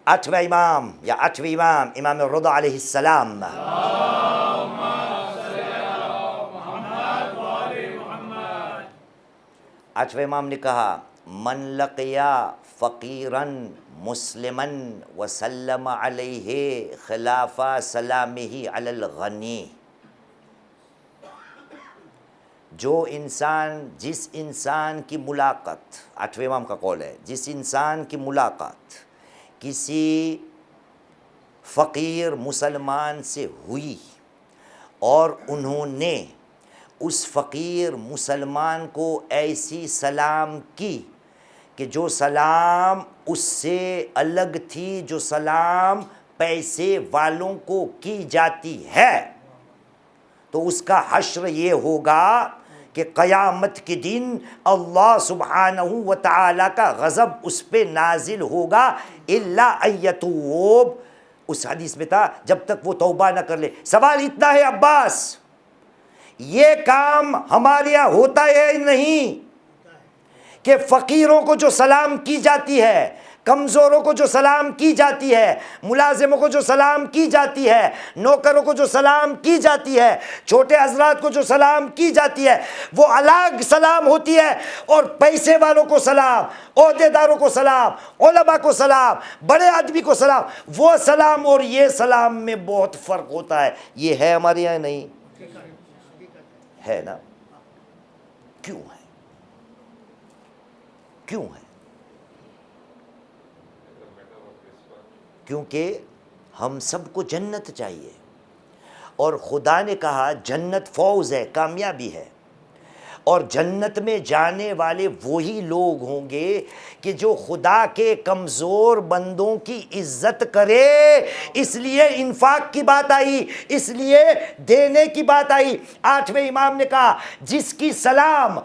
8واں امام یا 8ویں امام، امام الرضا علیہ السلام. آٹھویں امام نے کہا من لقیا فقیرا مسلما وسلم علیہ خلاف سلامہ علی الغنی، جو انسان، جس انسان کی ملاقات، آٹھویں امام کا قول ہے، جس انسان کی ملاقات کسی فقیر مسلمان سے ہوئی اور انہوں نے اس فقیر مسلمان کو ایسی سلام کی کہ جو سلام اس سے الگ تھی، جو سلام پیسے والوں کو کی جاتی ہے، تو اس کا حشر یہ ہوگا کہ قیامت کے دن اللہ سبحانہ و تعالی کا غضب اس پہ نازل ہوگا الا ان یتوب. اس حدیث میں تھا جب تک وہ توبہ نہ کر لے. سوال اتنا ہے عباس، یہ کام ہمارے یہاں ہوتا ہے نہیں کہ فقیروں کو جو سلام کی جاتی ہے، کمزوروں کو جو سلام کی جاتی ہے، ملازموں کو جو سلام کی جاتی ہے، نوکروں کو جو سلام کی جاتی ہے، چھوٹے حضرات کو جو سلام کی جاتی ہے، وہ الگ سلام ہوتی ہے، اور پیسے والوں کو سلام، عہدے داروں کو سلام، علماء کو سلام، بڑے آدمی کو سلام، وہ سلام اور یہ سلام میں بہت فرق ہوتا ہے. یہ ہے ہمارے یہاں نہیں ہے نا؟ کیوں ہے؟ کیوں ہے؟ کیونکہ ہم سب کو جنت چاہیے، اور خدا نے کہا جنت فوز ہے، کامیابی ہے، اور جنت میں جانے والے وہی لوگ ہوں گے کہ جو خدا کے کمزور بندوں کی عزت کرے. اس لیے انفاق کی بات آئی، اس لیے دینے کی بات آئی. 8ویں امام نے کہا جس کی سلام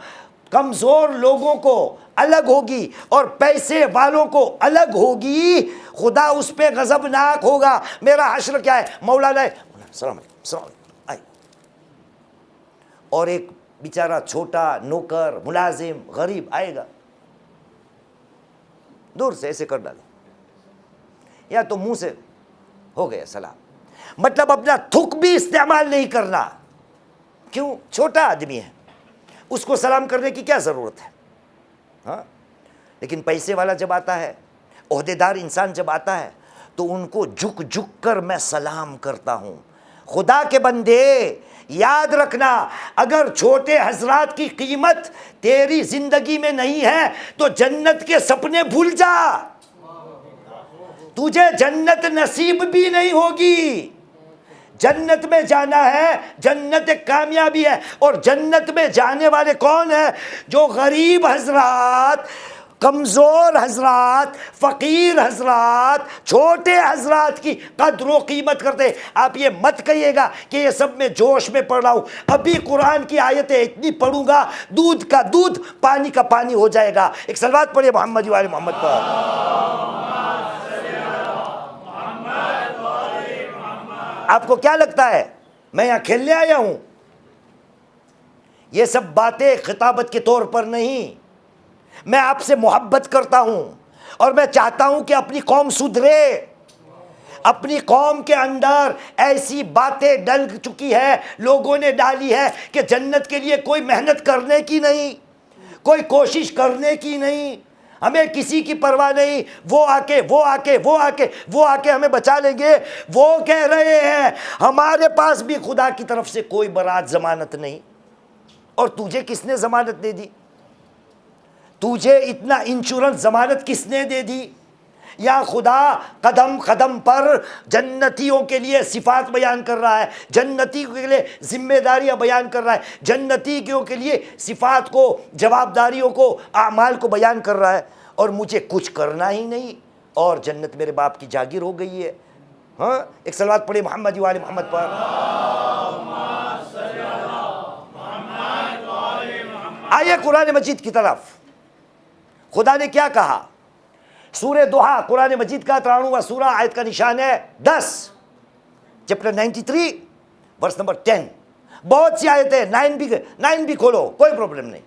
کمزور لوگوں کو الگ ہوگی اور پیسے والوں کو الگ ہوگی، خدا اس پہ غضبناک ہوگا. میرا حشر کیا ہے؟ مولانا السلام علیکم، السلام علیکم آئے، اور ایک بیچارہ چھوٹا نوکر ملازم غریب آئے گا، دور سے ایسے کر ڈالے، یا تو منہ سے ہو گیا سلام. مطلب اپنا تھک بھی استعمال نہیں کرنا. کیوں؟ چھوٹا آدمی ہے، اس کو سلام کرنے کی کیا ضرورت ہے؟ ہاں، لیکن پیسے والا جب آتا ہے، عہدے دار انسان جب آتا ہے، تو ان کو جھک جھک کر میں سلام کرتا ہوں. خدا کے بندے یاد رکھنا، اگر چھوٹے حضرات کی قیمت تیری زندگی میں نہیں ہے تو جنت کے سپنے بھول جا، تجھے جنت نصیب بھی نہیں ہوگی. جنت میں جانا ہے، جنت ایک کامیابی ہے، اور جنت میں جانے والے کون ہیں؟ جو غریب حضرات، کمزور حضرات، فقیر حضرات، چھوٹے حضرات کی قدر و قیمت کرتے. آپ یہ مت کہیے گا کہ یہ سب میں جوش میں پڑھ رہا ہوں، ابھی قرآن کی آیتیں اتنی پڑھوں گا دودھ کا دودھ پانی کا پانی ہو جائے گا. ایک صلوات پڑھیے محمد وآل محمد پر. آپ کو کیا لگتا ہے میں یہاں کھیلنے آیا ہوں؟ یہ سب باتیں خطابت کے طور پر نہیں. میں آپ سے محبت کرتا ہوں، اور میں چاہتا ہوں کہ اپنی قوم سدھرے. اپنی قوم کے اندر ایسی باتیں ڈل چکی ہے، لوگوں نے ڈالی ہے کہ جنت کے لیے کوئی محنت کرنے کی نہیں، کوئی کوشش کرنے کی نہیں، ہمیں کسی کی پرواہ نہیں، وہ آ کے ہمیں بچا لیں گے. وہ کہہ رہے ہیں ہمارے پاس بھی خدا کی طرف سے کوئی برات ضمانت نہیں. اور تجھے کس نے ضمانت دے دی؟ تجھے اتنا انشورنس ضمانت کس نے دے دی؟ یا خدا قدم قدم پر جنتیوں کے لیے صفات بیان کر رہا ہے، جنتیوں کے لیے ذمہ داریاں بیان کر رہا ہے، جنتیوں کے لیے صفات کو، جواب داریوں کو، اعمال کو بیان کر رہا ہے، اور مجھے کچھ کرنا ہی نہیں، اور جنت میرے باپ کی جاگیر ہو گئی ہے. ہاں، ایک صلوات پڑھے محمد وآل محمد پر. آئیے قرآن مجید کی طرف. خدا نے کیا کہا؟ سورہ دوحہ قرآن مجید کا 93واں سورہ، آیت کا نشان ہے 10، چیپٹر 93 ورس نمبر 10. بہت سی آیتیں، 9 بھی کھولو، کوئی پرابلم نہیں.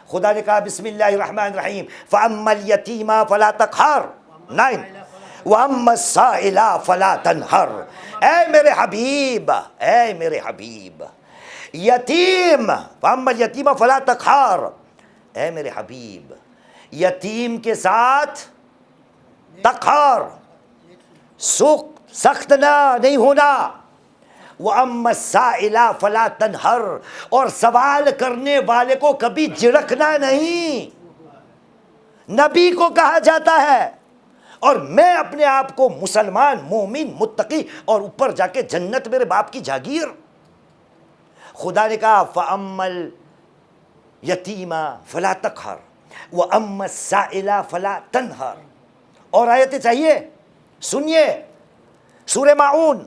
خدا نے کہا بسم اللہ الرحمن الرحیم فَأَمَّا الْيَتِيمَ فَلَا تَقْهَرْ. 9 وَأَمَّا السَّائِلَ فَلَا تَنْهَرْ. اے میرے حبیب، اے میرے حبیب، یتیم، فَأَمَّا الْيَتِيمَ فَلَا تَقْهَرْ، اے میرے حبیب یتیم کے ساتھ تقہر، سخت نہیں ہونا. وَأَمَّا السَّائِلَ فَلَا تَنْهَرْ، اور سوال کرنے والے کو کبھی جھڑکنا نہیں. نبی کو کہا جاتا ہے، اور میں اپنے آپ کو مسلمان، مومن، متقی، اور اوپر جا کے جنت میرے باپ کی جاگیر. خدا نے کہا فَأَمَّا الْيَتِيمَ فَلَا تَقْهَرْ وَأَمَّا السَّائِلَ فَلَا تَنْهَرْ. اور آیتیں چاہیے؟ سنیے، سورہ ماعون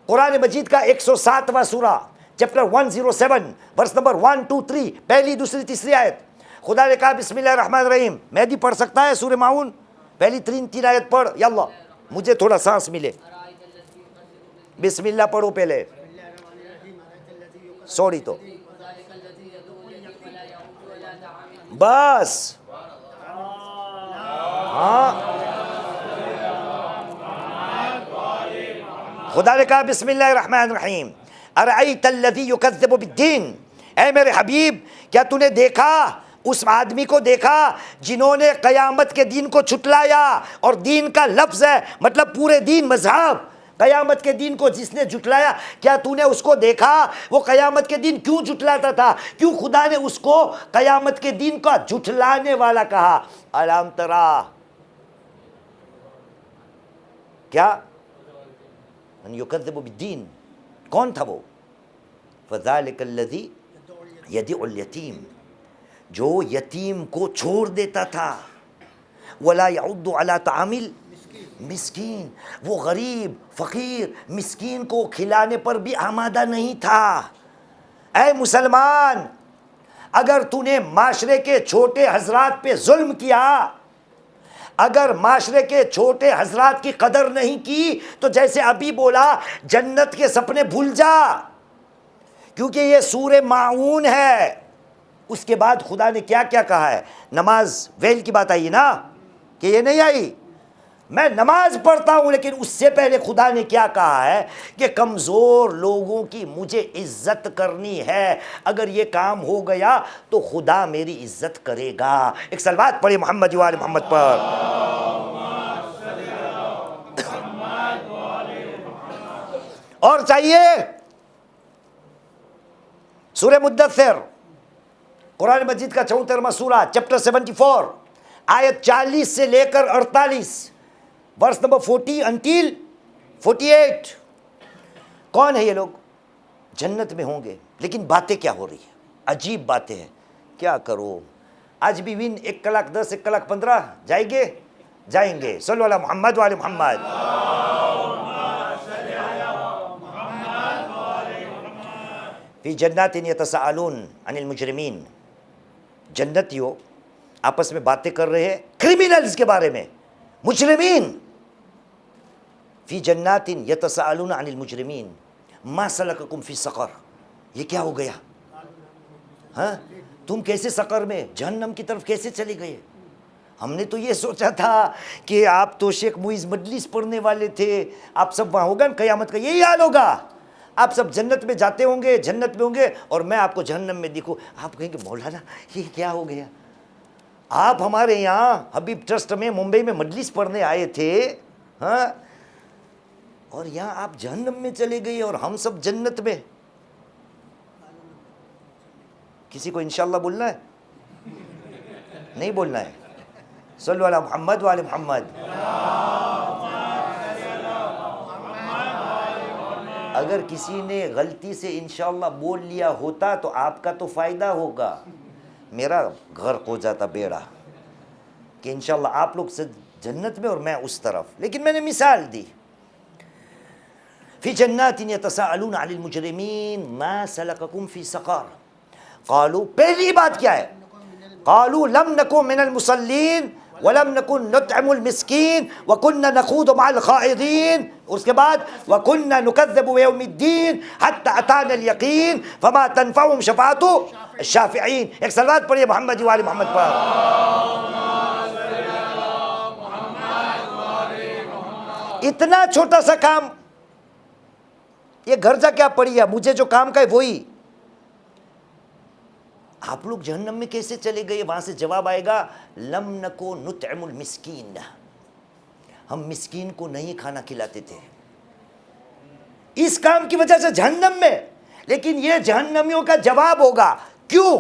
قرآن مجید کا 107واں سورہ، چیپٹر 107 ورس نمبر 1 2 3 پہلی دوسری تیسری آیت. خدا نے کہا بسم اللہ الرحمن الرحیم. مہدی پڑھ سکتا ہے سورہ ماؤن پہلی تین آیت پڑھ. یا اللہ مجھے تھوڑا سانس ملے. بسم اللہ پڑھو پہلے. سوری تو بس ہاں. خدا نے کہا بسم اللہ الرحمن الرحیم. ارأیت الذی یکذب بالدین. اے میرے حبیب کیا تو نے دیکھا اس آدمی کو دیکھا جنہوں نے قیامت کے دین کو چھٹلایا. اور دین کا لفظ ہے مطلب پورے دین مذہب. قیامت کے دین کو جس نے جھٹلایا کیا تو نے اس کو دیکھا؟ وہ قیامت کے دین کیوں جھٹلاتا تھا؟ کیوں خدا نے اس کو قیامت کے دین کا جھٹلانے والا کہا؟ الم ترا کیا من یکذب بالدین. کون تھا وہ؟ فذلک الذی یدع الیتیم. جو یتیم کو چھوڑ دیتا تھا. ولا یعد علی طعام مسکین. وہ غریب فقیر مسکین کو کھلانے پر بھی آمادہ نہیں تھا. اے مسلمان اگر تو نے معاشرے کے چھوٹے حضرات پہ ظلم کیا، اگر معاشرے کے چھوٹے حضرات کی قدر نہیں کی تو جیسے ابھی بولا جنت کے سپنے بھول جا، کیونکہ یہ سورہ ماعون ہے. اس کے بعد خدا نے کیا کیا کہا ہے؟ نماز ویل کی بات آئی نا کہ یہ نہیں آئی. میں نماز پڑھتا ہوں لیکن اس سے پہلے خدا نے کیا کہا ہے کہ کمزور لوگوں کی مجھے عزت کرنی ہے. اگر یہ کام ہو گیا تو خدا میری عزت کرے گا. ایک صلوات پڑھے محمد و آل محمد پر. اور چاہیے سورہ مدثر قرآن مجید کا 74واں سورہ چیپٹر 74 آیت 40 سے لے کر 48 ورس نمبر 40 انٹیل 48. کون ہے یہ لوگ؟ جنت میں ہوں گے لیکن باتیں کیا ہو رہی ہیں؟ عجیب باتیں ہیں. کیا کرو آج بھی ون 1,10,000 1,15,000 جائیں گے جائیں گے. صلی اللہ محمد و آل محمد. فی جنات یتساءلون عن المجرمین. جنتیوں آپس میں باتیں کر رہے ہیں کرمینلز کے بارے میں، مجرمین. فی جنات یتساءلون عن المجرمین ما سلککم فی سقر. یہ کیا ہو گیا؟ ہاں تم کیسے سقر میں جہنم کی طرف کیسے چلے گئے؟ ہم نے تو یہ سوچا تھا کہ آپ تو شیخ معیز مجلس پڑھنے والے تھے، آپ سب وہاں ہوگا قیامت کا یہی حال ہوگا، آپ سب جنت میں جاتے ہوں گے جنت میں ہوں گے اور میں آپ کو جہنم میں دیکھوں. آپ کہیں گے مولانا یہ کیا ہو گیا؟ آپ ہمارے یہاں حبیب ٹرسٹ میں ممبئی میں مجلس پڑھنے آئے تھے ہاں، اور یہاں آپ جہنم میں چلے گئے اور ہم سب جنت میں. کسی کو انشاءاللہ بولنا ہے؟ نہیں بولنا ہے. صلو علی محمد و آل محمد. اگر کسی نے غلطی سے انشاءاللہ بول لیا ہوتا تو آپ کا تو فائدہ ہوگا، میرا غرق ہو جاتا بیڑا کہ انشاءاللہ آپ لوگ جنت میں اور میں اس طرف. لیکن میں نے مثال دی. فی جنات یتساءلون عن المجرمین ما سلککم فی سقر. قالوا پہلی بات کیا ہے؟ قالوا لم نکن من المصلین ولم نکن نطعم المسکین وکنا نخوض مع الخائضین. اس کے بعد وکنا نکذب بیوم الدین حتی اتانا الیقین فما تنفعهم شفاعت الشافعین. ایک صلوات پڑھیے محمد و آل محمد پر. اتنا چھوٹا سا کام، یہ گھر جا کے آپ پڑھیے، مجھے جو کام کا ہے وہی. آپ لوگ جہنم میں کیسے چلے گئے؟ وہاں سے جواب آئے گا لم نکو نطعم المسکین. ہم مسکین کو نہیں کھانا کھلاتے تھے اس کام کی وجہ سے جہنم میں. لیکن یہ جہنمیوں کا جواب ہوگا. کیوں؟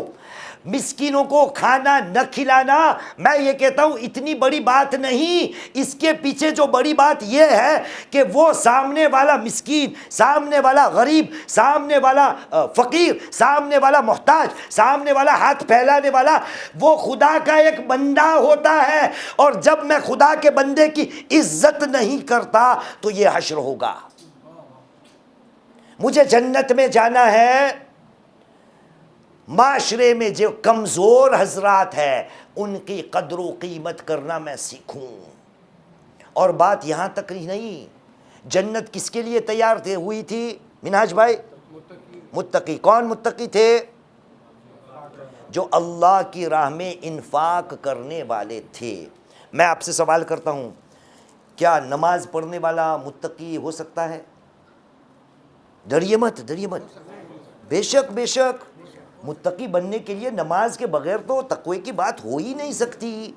مسکینوں کو کھانا نہ کھلانا میں یہ کہتا ہوں اتنی بڑی بات نہیں. اس کے پیچھے جو بڑی بات یہ ہے کہ وہ سامنے والا مسکین، سامنے والا غریب، سامنے والا فقیر، سامنے والا محتاج، سامنے والا ہاتھ پھیلانے والا وہ خدا کا ایک بندہ ہوتا ہے. اور جب میں خدا کے بندے کی عزت نہیں کرتا تو یہ حشر ہوگا. مجھے جنت میں جانا ہے، معاشرے میں جو کمزور حضرات ہیں ان کی قدر و قیمت کرنا میں سیکھوں۔ اور بات یہاں تک ہی نہیں، جنت کس کے لیے تیار ہوئی تھی منہاج بھائی؟ متقی۔ کون متقی تھے؟ جو اللہ کی راہ میں انفاق کرنے والے تھے۔ میں آپ سے سوال کرتا ہوں، کیا نماز پڑھنے والا متقی ہو سکتا ہے؟ ڈریے مت، ڈریے مت۔ بے شک، بے شک، متقی بننے کے لیے نماز کے بغیر تو تقوی کی بات ہو ہی نہیں سکتی۔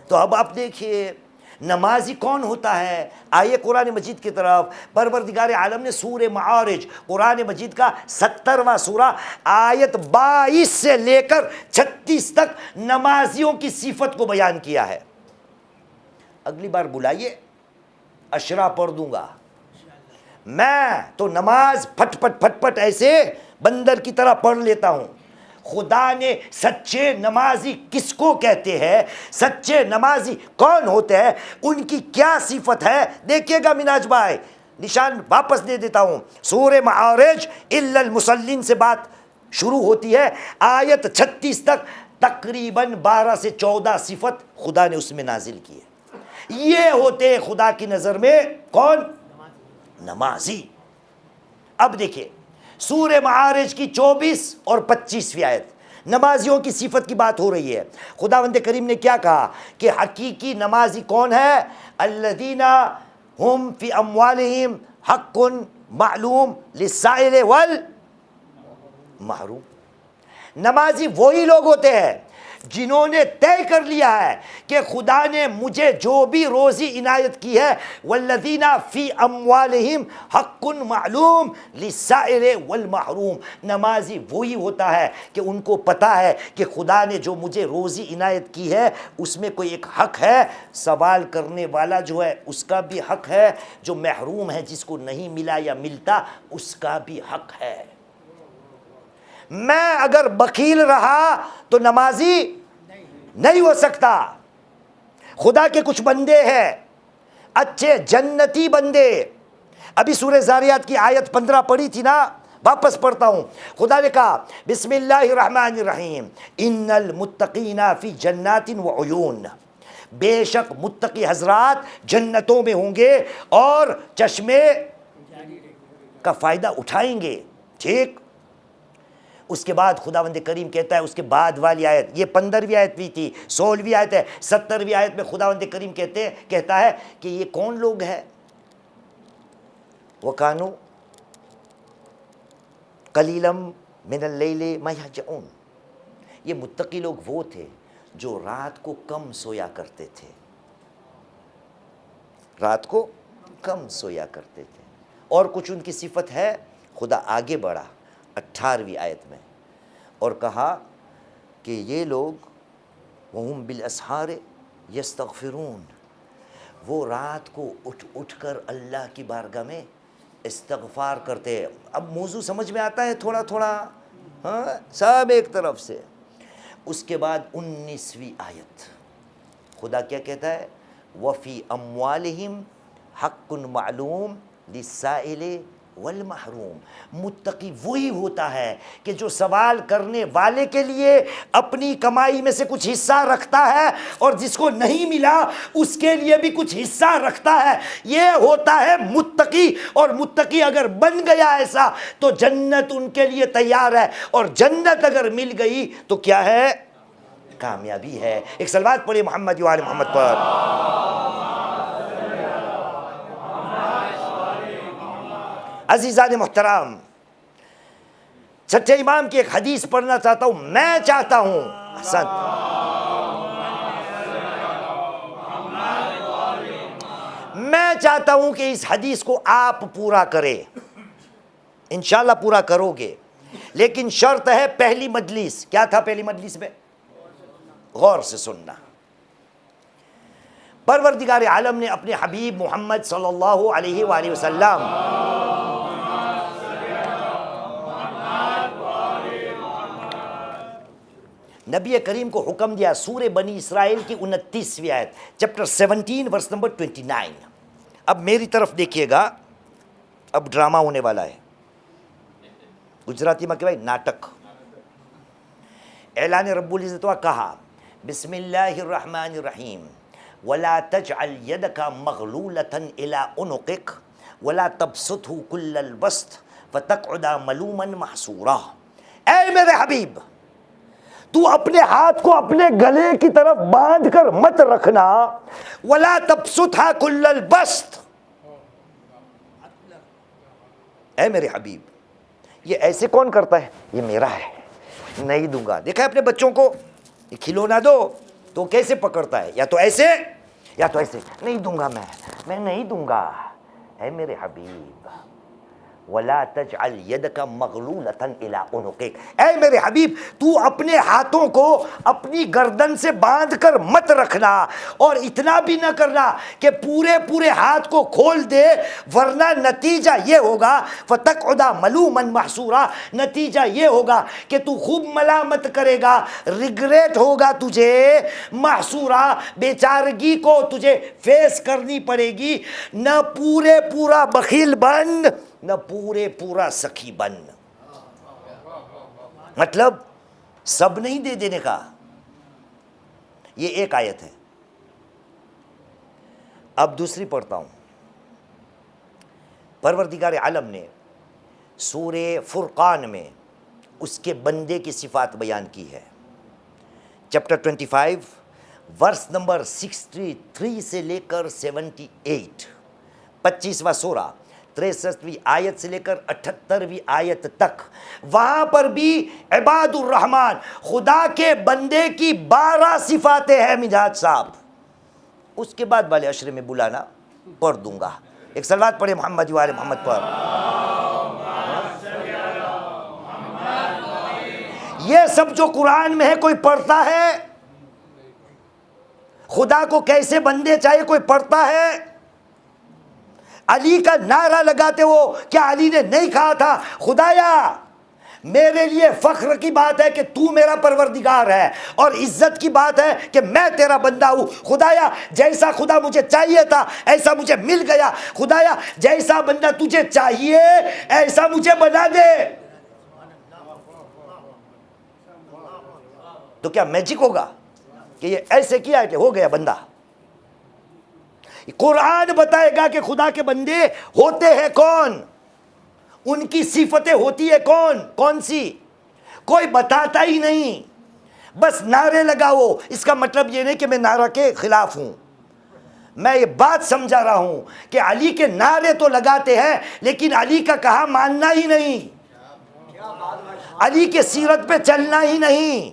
تو اب آپ دیکھیے نمازی کون ہوتا ہے؟ آئیے قرآن مجید کی طرف۔ پروردگار عالم نے سورہ معارج، قرآن مجید کا 70واں سورہ، آیت 22 سے لے کر 36 تک نمازیوں کی صفت کو بیان کیا ہے۔ اگلی بار بلائیے، اشرا پڑھ دوں گا۔ میں تو نماز پھٹ پھٹ پھٹ پھٹ ایسے بندر کی طرح پڑھ لیتا ہوں۔ خدا نے سچے نمازی کس کو کہتے ہیں، سچے نمازی کون ہوتے ہیں، ان کی کیا صفت ہے، دیکھیے گا مناج بھائی۔ نشان واپس دے دیتا ہوں، سورہ معارج الا المصلین سے بات شروع ہوتی ہے، آیت 36 تک تقریباً 12 سے 14 صفت خدا نے اس میں نازل کی ہے۔ یہ ہوتے خدا کی نظر میں کون؟ نمازی۔ اب دیکھیے سورہ معارج کی 24 اور 25ویں آیت، نمازیوں کی صفت کی بات ہو رہی ہے۔ خداوند کریم نے کیا کہا کہ حقیقی نمازی کون ہے؟ الذین هم فی اموالہم حق معلوم للسائل والمحروم۔ نمازی وہی لوگ ہوتے ہیں جنہوں نے طے کر لیا ہے کہ خدا نے مجھے جو بھی روزی عنایت کی ہے، والذین فی اموالہم حق معلوم للسائل والمحروم۔ نمازی وہی ہوتا ہے کہ ان کو پتہ ہے کہ خدا نے جو مجھے روزی عنایت کی ہے اس میں کوئی ایک حق ہے، سوال کرنے والا جو ہے اس کا بھی حق ہے، جو محروم ہے جس کو نہیں ملا یا ملتا اس کا بھی حق ہے۔ میں اگر بخیل رہا تو نمازی نہیں ہو سکتا۔ خدا کے کچھ بندے ہیں اچھے جنتی بندے۔ ابھی سورہ زاریات کی آیت 15 پڑھی تھی نا، واپس پڑھتا ہوں۔ خدا نے کہا بسم اللہ الرحمن الرحیم، ان المتقین فی جنات وعیون، بے شک متقی حضرات جنتوں میں ہوں گے اور چشمے کا فائدہ اٹھائیں گے۔ ٹھیک، اس کے بعد خداوند کریم کہتا ہے، اس کے بعد والی آیت، یہ 15ویں آیت بھی تھی، 16ویں آیت ہے، 70ویں آیت میں خداوند کریم کہتا ہے کہ یہ کون لوگ ہیں؟ وَكَانُوا قَلِيلًا مِنَ اللَّيْلِ مَا يَهْجَعُونَ۔ یہ متقی لوگ وہ تھے جو رات کو کم سویا کرتے تھے، رات کو کم سویا کرتے تھے۔ اور کچھ ان کی صفت ہے، خدا آگے بڑھا 18ویں آیت میں اور کہا کہ یہ لوگ وَهُمْ بِالْأَسْحَارِ يَسْتَغْفِرُونَ، وہ رات کو اٹھ کر اللہ کی بارگاہ میں استغفار کرتے ہیں۔ اب موضوع سمجھ میں آتا ہے تھوڑا تھوڑا، ہاں سب ایک طرف سے۔ اس کے بعد 19ویں آیت خدا کیا کہتا ہے؟ وَفِي أَمْوَالِهِمْ حَقٌّ مَعْلُومٌ لِلسَّائِلِ والمحروم۔ متقی وہی ہوتا ہے کہ جو سوال کرنے والے کے لیے اپنی کمائی میں سے کچھ حصہ رکھتا ہے اور جس کو نہیں ملا اس کے لیے بھی کچھ حصہ رکھتا ہے۔ یہ ہوتا ہے متقی، اور متقی اگر بن گیا ایسا تو جنت ان کے لیے تیار ہے، اور جنت اگر مل گئی تو کیا ہے؟ کامیابی ہے۔ ایک صلوات پڑھیں محمد و آل محمد پر۔ عزیزان محترم، چھٹے امام کی ایک حدیث پڑھنا چاہتا ہوں، میں چاہتا ہوں حسن میں چاہتا ہوں کہ اس حدیث کو آپ پورا کریں، انشاءاللہ پورا کرو گے، لیکن شرط ہے پہلی مجلس۔ کیا تھا پہلی مجلس میں؟ غور سے سننا۔ پروردگار عالم نے اپنے حبیب محمد صلی اللہ علیہ وآلہ وسلم نبی کریم کو حکم دیا، سورہ بنی اسرائیل کی 29ویں آیت، چیپٹر 17 ورس نمبر 29۔ اب میری طرف دیکھیے گا، اب ڈرامہ ہونے والا ہے۔ ગુજરાતીમાં કહેવાય નાટક. એલાને રબ્બુલ ઇઝ્ઝત કહા બિસ્મિલ્લાહિર રહમાનિર રહીમ વલા તજઅલ યદકા મગલૂલતન ઇલા ઉનુકિક વલા તબસુતહુ કુલ્લલ બસ્ત ફતકઉદા મલૂમન mahsura. اے میرے حبیب تو اپنے ہاتھ کو اپنے گلے کی طرف باندھ کر مت رکھنا. ولا تبسطها كل البسط. اے میرے حبیب یہ ایسے کون کرتا ہے؟ یہ میرا ہے، نہیں دوں گا. دیکھا ہے اپنے بچوں کو یہ کھلونا دو تو کیسے پکڑتا ہے، یا تو ایسے یا تو ایسے. نہیں دوں گا، میں نہیں دوں گا. اے میرے حبیب وَلَا تَجْعَلْ يَدَكَ مَغْلُولَةً إِلَىٰ عُنُقِكَ. اے میرے حبیب تو اپنے ہاتھوں کو اپنی گردن سے باندھ کر مت رکھنا، اور اتنا بھی نہ کرنا کہ پورے ہاتھ کو کھول دے، ورنہ نتیجہ یہ ہوگا فَتَقْعُدَ مَلُومًا مَحْسُورًا. نتیجہ یہ ہوگا کہ تو خوب ملامت کرے گا، ریگریٹ ہوگا تجھے، محسورا بیچارگی کو تجھے فیس کرنی پڑے گی. نہ پورا بخیل بن، نہ پورا سخی بن. مطلب سب نہیں دے دینے کا. یہ ایک آیت ہے. اب دوسری پڑھتا ہوں. پروردگار عالم نے سورہ فرقان میں اس کے بندے کی صفات بیان کی ہے. چیپٹر 25 ورس نمبر 63 سے لے کر 78، 25واں سورہ 63ویں آیت سے لے کر 78ویں آیت تک. وہاں پر بھی عباد الرحمن خدا کے بندے کی 12 صفاتیں ہیں مجاہد صاحب. اس کے بعد والے عشرے میں بلانا پڑھ دوں گا. ایک صلوات پڑھے محمد وآل محمد پر. یہ سب جو قرآن میں ہے کوئی پڑھتا ہے؟ خدا کو کیسے بندے چاہیے کوئی پڑھتا ہے؟ علی کا نعرہ لگاتے ہو، کیا علی نے نہیں کہا تھا خدایا میرے لیے فخر کی بات ہے کہ تو میرا پروردگار ہے، اور عزت کی بات ہے کہ میں تیرا بندہ ہوں. خدایا جیسا خدا مجھے چاہیے تھا ایسا مجھے مل گیا. خدایا جیسا بندہ تجھے چاہیے ایسا مجھے بنا دے. تو کیا میجک ہوگا کہ یہ ایسے کیا ہے کہ ہو گیا بندہ؟ قرآن بتائے گا کہ خدا کے بندے ہوتے ہیں کون، ان کی صفتیں ہوتی ہے کون سی. کوئی بتاتا ہی نہیں، بس نعرے لگاؤ. اس کا مطلب یہ نہیں کہ میں نعرہ کے خلاف ہوں، میں یہ بات سمجھا رہا ہوں کہ علی کے نعرے تو لگاتے ہیں لیکن علی کا کہا ماننا ہی نہیں، علی کے سیرت پہ چلنا ہی نہیں.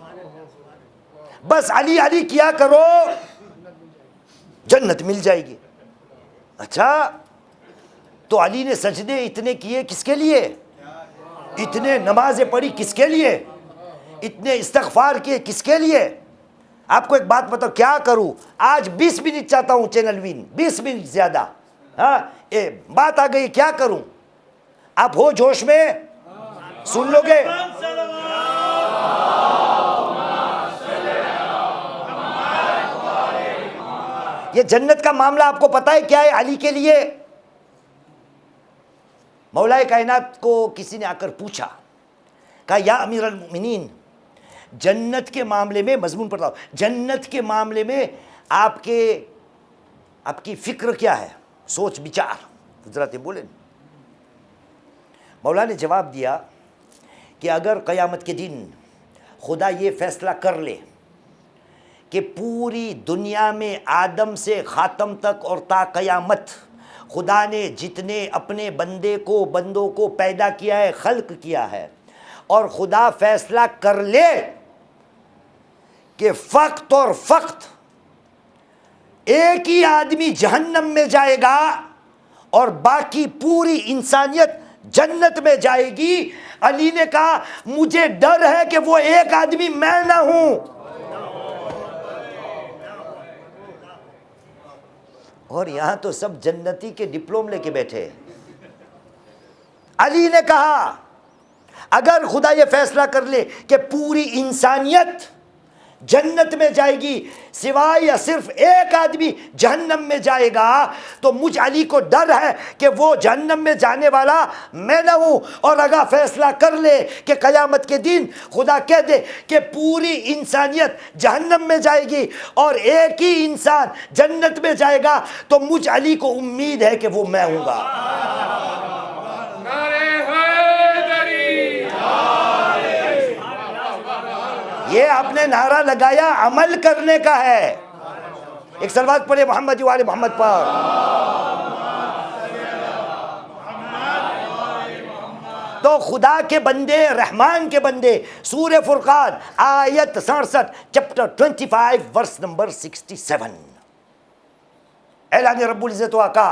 بس علی علی کیا کرو جنت مل جائے گی. اچھا تو علی نے سجدے اتنے کیے کس کے لیے؟ اتنے نمازیں پڑھی کس کے لیے؟ اتنے استغفار کیے کس کے لیے؟ آپ کو ایک بات بتاؤ، کیا کروں آج 20 منٹ چاہتا ہوں چینل وین، 20 منٹ زیادہ. ہاں بات آ گئی، کیا کروں؟ آپ ہو جوش میں سن لو گے. یہ جنت کا معاملہ آپ کو پتا ہے کیا ہے علی کے لیے؟ مولا کائنات کو کسی نے آ کر پوچھا، کہا یا امیر المؤمنین جنت کے معاملے میں، مضمون پڑھتا ہوں، جنت کے معاملے میں آپ کی فکر کیا ہے، سوچ بچار حضرت بولے. مولا نے جواب دیا کہ اگر قیامت کے دن خدا یہ فیصلہ کر لے کہ پوری دنیا میں آدم سے خاتم تک اور تا قیامت خدا نے جتنے اپنے بندوں کو پیدا کیا ہے، خلق کیا ہے، اور خدا فیصلہ کر لے کہ فقط اور فقط ایک ہی آدمی جہنم میں جائے گا اور باقی پوری انسانیت جنت میں جائے گی. علی نے کہا مجھے ڈر ہے کہ وہ ایک آدمی میں نہ ہوں. اور یہاں تو سب جنتی کے ڈپلوم لے کے بیٹھے. علی نے کہا اگر خدا یہ فیصلہ کر لے کہ پوری انسانیت جنت میں جائے گی سوائے یا صرف ایک آدمی جہنم میں جائے گا، تو مجھ علی کو ڈر ہے کہ وہ جہنم میں جانے والا میں نہ ہوں، اور اگر فیصلہ کر لے کہ قیامت کے دن خدا کہہ دے کہ پوری انسانیت جہنم میں جائے گی اور ایک ہی انسان جنت میں جائے گا، تو مجھ علی کو امید ہے کہ وہ میں ہوں گا۔ یہ آپ نے نعرہ لگایا عمل کرنے کا ہے۔ ایک صلوات پڑھے محمد و آل محمد پر۔ تو خدا کے بندے، رحمان کے بندے، سورہ فرقان آیت 67 چپٹر 25 ورس نمبر 67، اعلان رب العزت کا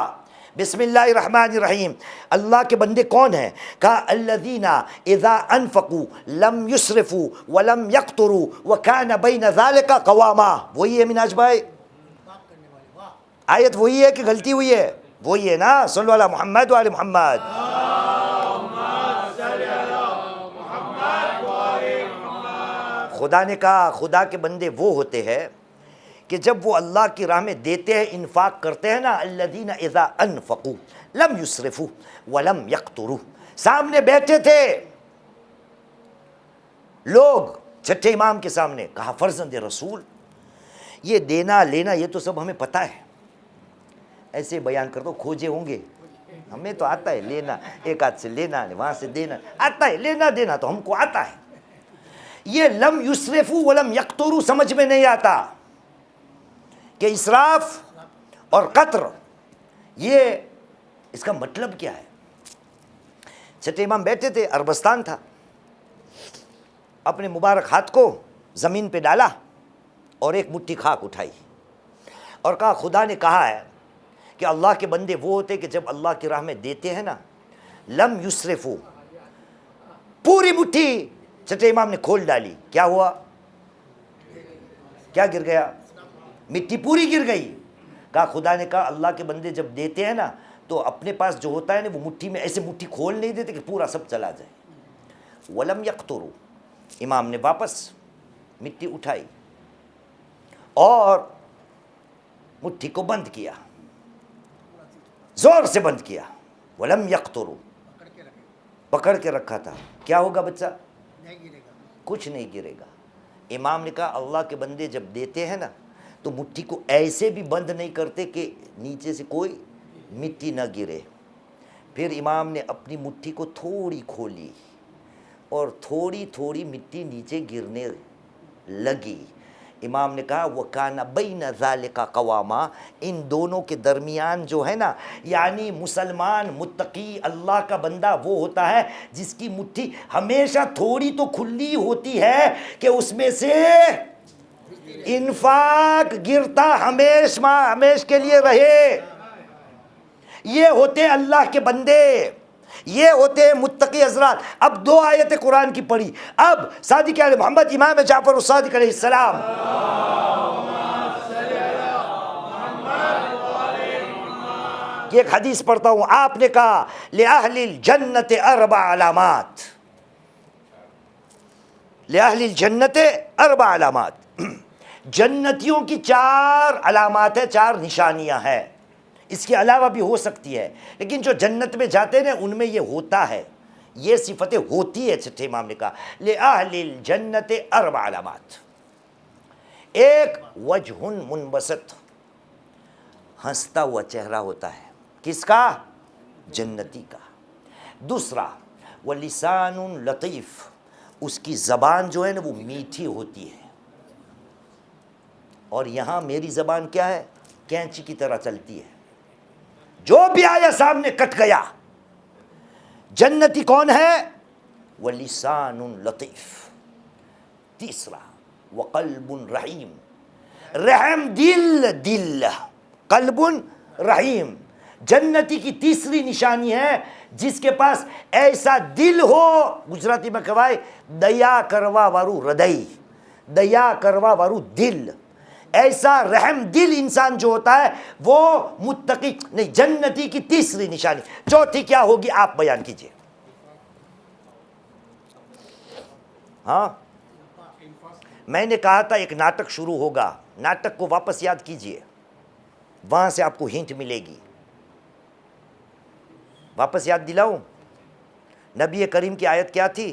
بسم اللہ الرحمن الرحیم۔ اللہ کے بندے کون ہیں؟ کہا الذین اذا انفقوا لم یسرفوا ولم یقتروا وکان بین ذلک قواما۔ وہی ہے مناج بھائی؟ آیت وہی ہے کہ غلطی ہوئی ہے؟ وہی ہے نا؟ صلی اللہ علی محمد و آل محمد۔ خدا نے کہا خدا کے بندے وہ ہوتے ہیں کہ جب وہ اللہ کی راہ میں دیتے ہیں، انفاق کرتے ہیں نا، الذین اذا انفقوا لم یسرفوا ولم یقتروا۔ سامنے بیٹھے تھے لوگ چھٹے امام کے سامنے، کہا فرزند رسول یہ دینا لینا یہ تو سب ہمیں پتہ ہے، ایسے بیان کر دو، کھوجے ہوں گے، ہمیں تو آتا ہے لینا، ایک ہاتھ سے لینا وہاں سے دینا آتا ہے، لینا دینا تو ہم کو آتا ہے۔ یہ لم یسرفوا ولم یقتروا سمجھ میں نہیں آتا کہ اسراف اور قطر یہ اس کا مطلب کیا ہے۔ چھٹے امام بیٹھے تھے، عربستان تھا، اپنے مبارک ہاتھ کو زمین پہ ڈالا اور ایک مٹھی خاک اٹھائی اور کہا خدا نے کہا ہے کہ اللہ کے بندے وہ ہوتے کہ جب اللہ کی راہ میں دیتے ہیں نا، لم یسرفو، پوری مٹھی چھٹے امام نے کھول ڈالی، کیا ہوا؟ کیا گر گیا؟ مٹی پوری گر گئی۔ کہا خدا نے کہا اللہ کے بندے جب دیتے ہیں نا تو اپنے پاس جو ہوتا ہے نا وہ مٹھی میں ایسے مٹھی کھول نہیں دیتے کہ پورا سب چلا جائے۔ ولم یقتروا، امام نے واپس مٹی اٹھائی اور مٹھی کو بند کیا، زور سے بند کیا۔ ولم یقتروا، پکڑ کے رکھا تھا، کیا ہوگا بچہ؟ کچھ نہیں گرے گا۔ امام نے کہا اللہ کے بندے جب دیتے ہیں نا تو مٹھی کو ایسے بھی بند نہیں کرتے کہ نیچے سے کوئی مٹی نہ گرے۔ پھر امام نے اپنی مٹھی کو تھوڑی کھولی اور تھوڑی تھوڑی مٹی نیچے گرنے لگی۔ امام نے کہا وَكَانَ بَيْنَ ذَلِكَ قَوَامًا، ان دونوں کے درمیان جو ہے نا، یعنی مسلمان متقی اللہ کا بندہ وہ ہوتا ہے جس کی مٹھی ہمیشہ تھوڑی تو کھلی ہوتی ہے کہ اس میں سے انفاق گرتا ہمیش کے لیے رہے۔ یہ ہوتے اللہ کے بندے، یہ ہوتے ہیں متقی حضرات۔ اب دو آیتیں قرآن کی پڑھی، اب صادق علیہ محمد امام جعفر الصادق علیہ السلام کی ایک حدیث پڑھتا ہوں۔ آپ نے کہا لِأَهْلِ الْجَنَّةِ 4 علامات، لِأَهْلِ الْجَنَّةِ 4 علامات، جنتیوں کی 4 علامات ہیں، 4 نشانیاں ہیں۔ اس کے علاوہ بھی ہو سکتی ہے، لیکن جو جنت میں جاتے ہیں ان میں یہ ہوتا ہے، یہ صفتیں ہوتی ہے۔ چھٹے امام نے کہا لِأَهْلِ الْجَنَّةِ 4 علامات۔ ایک وجہ منبسط، ہنستا ہوا چہرہ ہوتا ہے، کس کا؟ جنتی کا۔ دوسرا وَلِسَانٌ لطیف، اس کی زبان جو ہے نا وہ میٹھی ہوتی ہے، اور یہاں میری زبان کیا ہے؟ کینچی کی طرح چلتی ہے، جو بھی آیا سامنے کٹ گیا۔ جنتی کون ہے؟ وَلِسَانٌ لطیف۔ تیسرا وَقَلْبٌ رحیم، رحم دل، قلب رحیم۔ جنتی کی تیسری نشانی ہے جس کے پاس ایسا دل ہو، گجراتی میں کہوائے دیا کروا وارو ہردئی، دیا کروا وارو دل، ایسا رحم دل انسان جو ہوتا ہے وہ متقی نہیں۔ جنتی کی تیسری نشانی۔ چوتھی کیا ہوگی آپ بیان کیجئے؟ ہاں میں نے کہا تھا ایک ناٹک شروع ہوگا، ناٹک کو واپس یاد کیجئے، وہاں سے آپ کو ہنٹ ملے گی۔ واپس یاد دلاؤں، نبی کریم کی آیت کیا تھی؟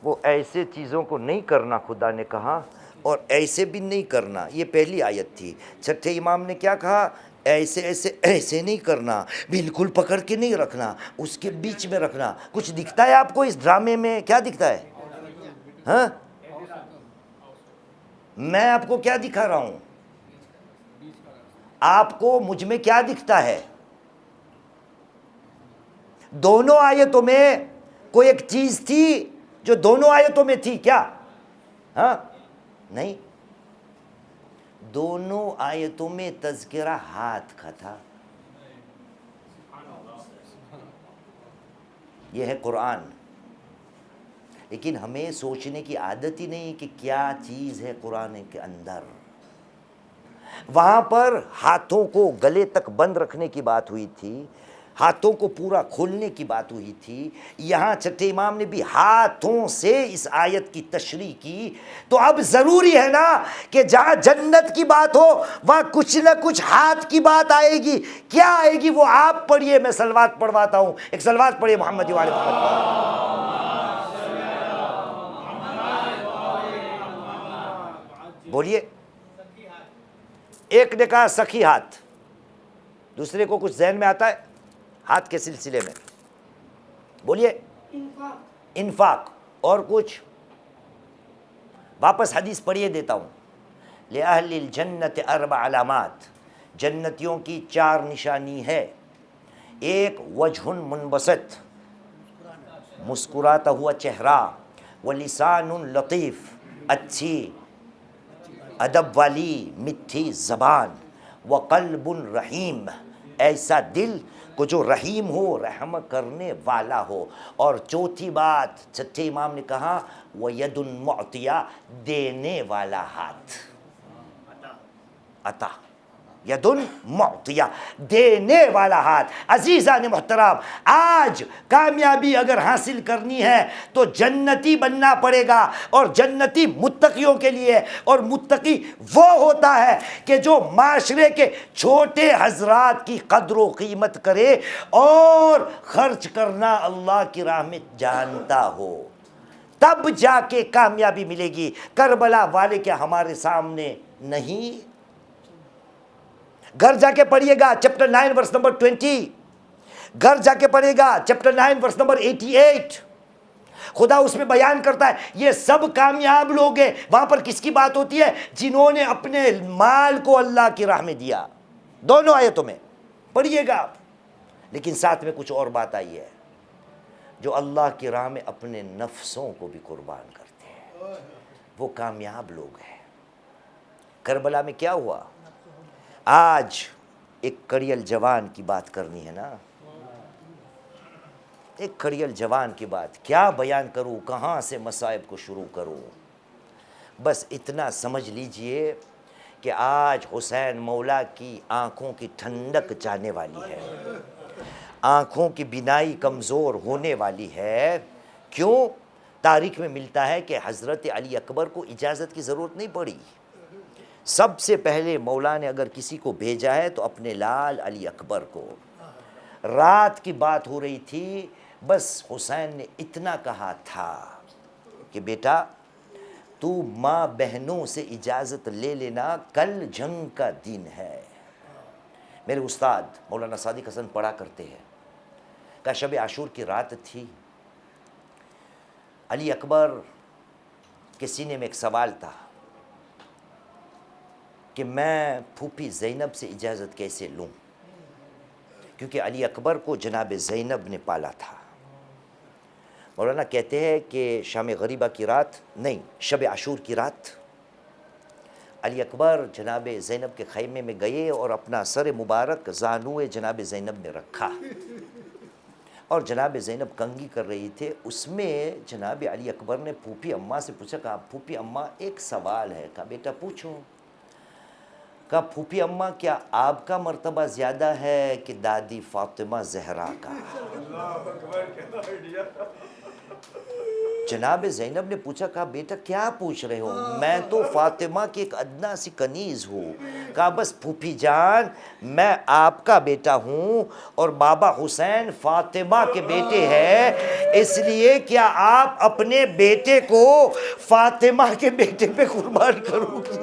وہ ایسے چیزوں کو نہیں کرنا خدا نے کہا، اور ایسے بھی نہیں کرنا، یہ پہلی آیت تھی۔ چھٹے امام نے کیا کہا؟ ایسے ایسے ایسے نہیں کرنا، بالکل پکڑ کے نہیں رکھنا، اس کے بیچ میں رکھنا۔ کچھ دکھتا ہے آپ کو اس ڈرامے میں؟ کیا دکھتا ہے؟ ہاں، میں آپ کو کیا دکھا رہا ہوں؟ آپ کو مجھ میں کیا دکھتا ہے؟ دونوں آیتوں میں کوئی ایک چیز تھی جو دونوں آیتوں میں تھی کیا؟ ہاں، نہیں، دونوں آیتوں میں تذکرہ ہاتھ کا تھا۔ یہ ہے قرآن، لیکن ہمیں سوچنے کی عادت ہی نہیں کہ کیا چیز ہے قرآن کے اندر۔ وہاں پر ہاتھوں کو گلے تک بند رکھنے کی بات ہوئی تھی، ہاتھوں کو پورا کھولنے کی بات ہوئی تھی۔ یہاں چھٹے امام نے بھی ہاتھوں سے اس آیت کی تشریح کی۔ تو اب ضروری ہے نا کہ جہاں جنت کی بات ہو وہاں کچھ نہ کچھ ہاتھ کی بات آئے گی۔ کیا آئے گی وہ آپ پڑھیے، میں صلوات پڑھواتا ہوں۔ ایک صلوات پڑھیے محمد وعلى محمد۔ بولیے۔ ایک نے کہا سخی ہاتھ، دوسرے کو کچھ ذہن میں آتا ہے ہاتھ کے سلسلے میں؟ بولیے۔ انفاق۔ اور کچھ؟ واپس حدیث پڑھیے دیتا ہوں۔ لِأَهْلِ الْجَنَّةِ 4 علامات، جنتیوں کی 4 نشانی ہے۔ ایک، وجہ منبسط، مسکراتا ہوا چہرہ، وَلِسَانٌ لطیف، اچھی ادب والی میٹھی زبان، وقلب رحیم، ایسا دل کو جو رحیم ہو، رحم کرنے والا ہو۔ اور چوتھی بات چھٹے امام نے کہا وید معطیہ، دینے والا ہاتھ، عطا، ید معطیہ، دینے والا ہاتھ۔ عزیزان محترم، آج کامیابی اگر حاصل کرنی ہے تو جنتی بننا پڑے گا، اور جنتی متقیوں کے لیے، اور متقی وہ ہوتا ہے کہ جو معاشرے کے چھوٹے حضرات کی قدر و قیمت کرے اور خرچ کرنا اللہ کی راہ میں جانتا ہو، تب جا کے کامیابی ملے گی۔ کربلا والے کیا ہمارے سامنے نہیں؟ گھر جا کے پڑھیے گا چیپٹر 9 ورس نمبر 20، گھر جا کے پڑھے گا چیپٹر 9 ورس نمبر 88۔ خدا اس میں بیان کرتا ہے یہ سب کامیاب لوگ ہیں۔ وہاں پر کس کی بات ہوتی ہے؟ جنہوں نے اپنے مال کو اللہ کی راہ میں دیا۔ دونوں آیتوں میں پڑھیے گا آپ، لیکن ساتھ میں کچھ اور بات آئی ہے، جو اللہ کی راہ میں اپنے نفسوں کو بھی قربان کرتے ہیں، وہ کامیاب لوگ ہیں۔ کربلا میں کیا ہوا؟ آج ایک کڑیل جوان کی بات کرنی ہے نا، ایک کڑیل جوان کی بات، کیا بیان کروں، کہاں سے مصائب کو شروع کروں؟ بس اتنا سمجھ لیجئے کہ آج حسین مولا کی آنکھوں کی ٹھنڈک جانے والی ہے، آنکھوں کی بینائی کمزور ہونے والی ہے۔ کیوں؟ تاریخ میں ملتا ہے کہ حضرت علی اکبر کو اجازت کی ضرورت نہیں پڑی۔ سب سے پہلے مولا نے اگر کسی کو بھیجا ہے تو اپنے لال علی اکبر کو۔ رات کی بات ہو رہی تھی، بس حسین نے اتنا کہا تھا کہ بیٹا تو ماں بہنوں سے اجازت لے لینا، کل جنگ کا دن ہے۔ میرے استاد مولانا صادق حسن پڑھا کرتے ہیں کہ شب عاشور کی رات تھی، علی اکبر کے سینے میں ایک سوال تھا کہ میں پھوپھی زینب سے اجازت کیسے لوں، کیونکہ علی اکبر کو جناب زینب نے پالا تھا۔ مولانا کہتے ہیں کہ شام غریبہ کی رات نہیں، شب عاشور کی رات علی اکبر جناب زینب کے خیمے میں گئے اور اپنا سر مبارک زانوئے جناب زینب میں رکھا، اور جناب زینب کنگھی کر رہی تھے۔ اس میں جناب علی اکبر نے پھوپھی اماں سے پوچھا، کہا پھوپھی اماں ایک سوال ہے۔ کہا بیٹا پوچھو۔ کہا پھوپھی اماں کیا آپ کا مرتبہ زیادہ ہے کہ دادی فاطمہ زہرا کا؟ جناب زینب نے پوچھا، کہا بیٹا کیا پوچھ رہے ہو؟ میں تو فاطمہ کی ایک ادنا سی کنیز ہوں. کہا بس پھوپھی جان میں آپ کا بیٹا ہوں اور بابا حسین فاطمہ کے بیٹے ہیں، اس لیے کیا آپ اپنے بیٹے کو فاطمہ کے بیٹے پہ قربان کرو گی؟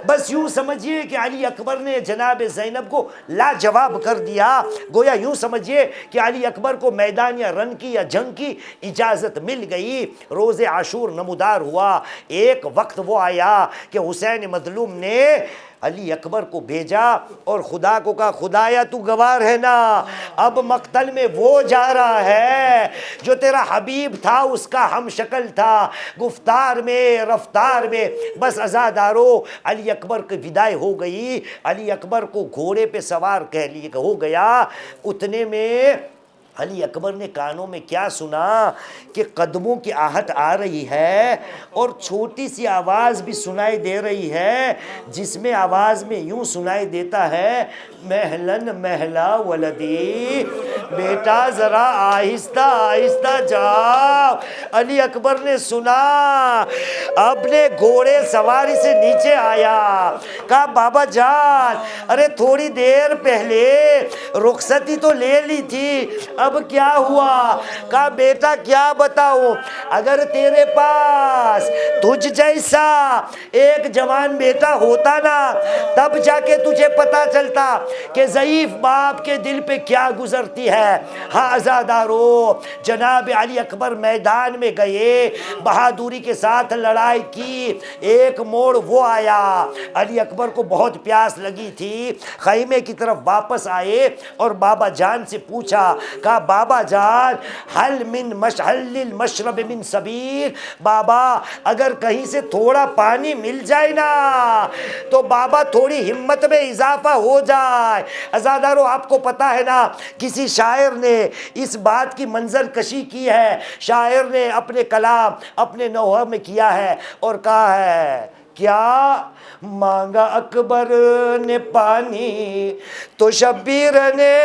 بس یوں سمجھیے کہ علی اکبر نے جناب زینب کو لاجواب کر دیا. گویا یوں سمجھیے کہ علی اکبر کو میدان یا رن کی یا جنگ کی اجازت مل گئی. روز عاشور نمودار ہوا. ایک وقت وہ آیا کہ حسین مظلوم نے علی اکبر کو بھیجا اور خدا کو کہا، خدایا تو گوار ہے نا، اب مقتل میں وہ جا رہا ہے جو تیرا حبیب تھا، اس کا ہم شکل تھا گفتار میں رفتار میں. بس عزادارو علی اکبر کی وداع ہو گئی. علی اکبر کو گھوڑے پہ سوار ہو گیا. اتنے میں علی اکبر نے کانوں میں کیا سنا کہ قدموں کی آہٹ آ رہی ہے اور چھوٹی سی آواز بھی سنائی دے رہی ہے، جس میں آواز میں یوں سنائی دیتا ہے، مہلن مہلا ولدی، بیٹا ذرا آہستہ آہستہ جاؤ. علی اکبر نے سنا، اپنے گھوڑے سواری سے نیچے آیا. کہا بابا جان ارے تھوڑی دیر پہلے رخصتی تو لے لی تھی، اب کیا ہوا؟ کہا بیٹا کیا بتاؤ، اگر تیرے پاس تجھ جیسا ایک جوان بیٹا ہوتا نا تب جا کے تجھے پتا چلتا کہ ضعیف باپ کے دل پہ کیا گزرتی ہے. ہاں عزادارو جناب علی اکبر میدان میں گئے، بہادری کے ساتھ لڑائی کی. ایک موڑ وہ آیا، علی اکبر کو بہت پیاس لگی تھی، خیمے کی طرف واپس آئے اور بابا جان سے پوچھا. کہا بابا جان حل للمشرب من سبیل، بابا اگر کہیں سے تھوڑا پانی مل جائے نا تو بابا تھوڑی ہمت میں اضافہ ہو جائے. عزادارو آپ کو پتا ہے نا کسی شاعر نے اس بات کی منظر کشی کی ہے. شاعر نے اپنے کلام اپنے نوحہ میں کیا ہے اور کہا ہے کیا، مانگا اکبر نے پانی تو شبیر نے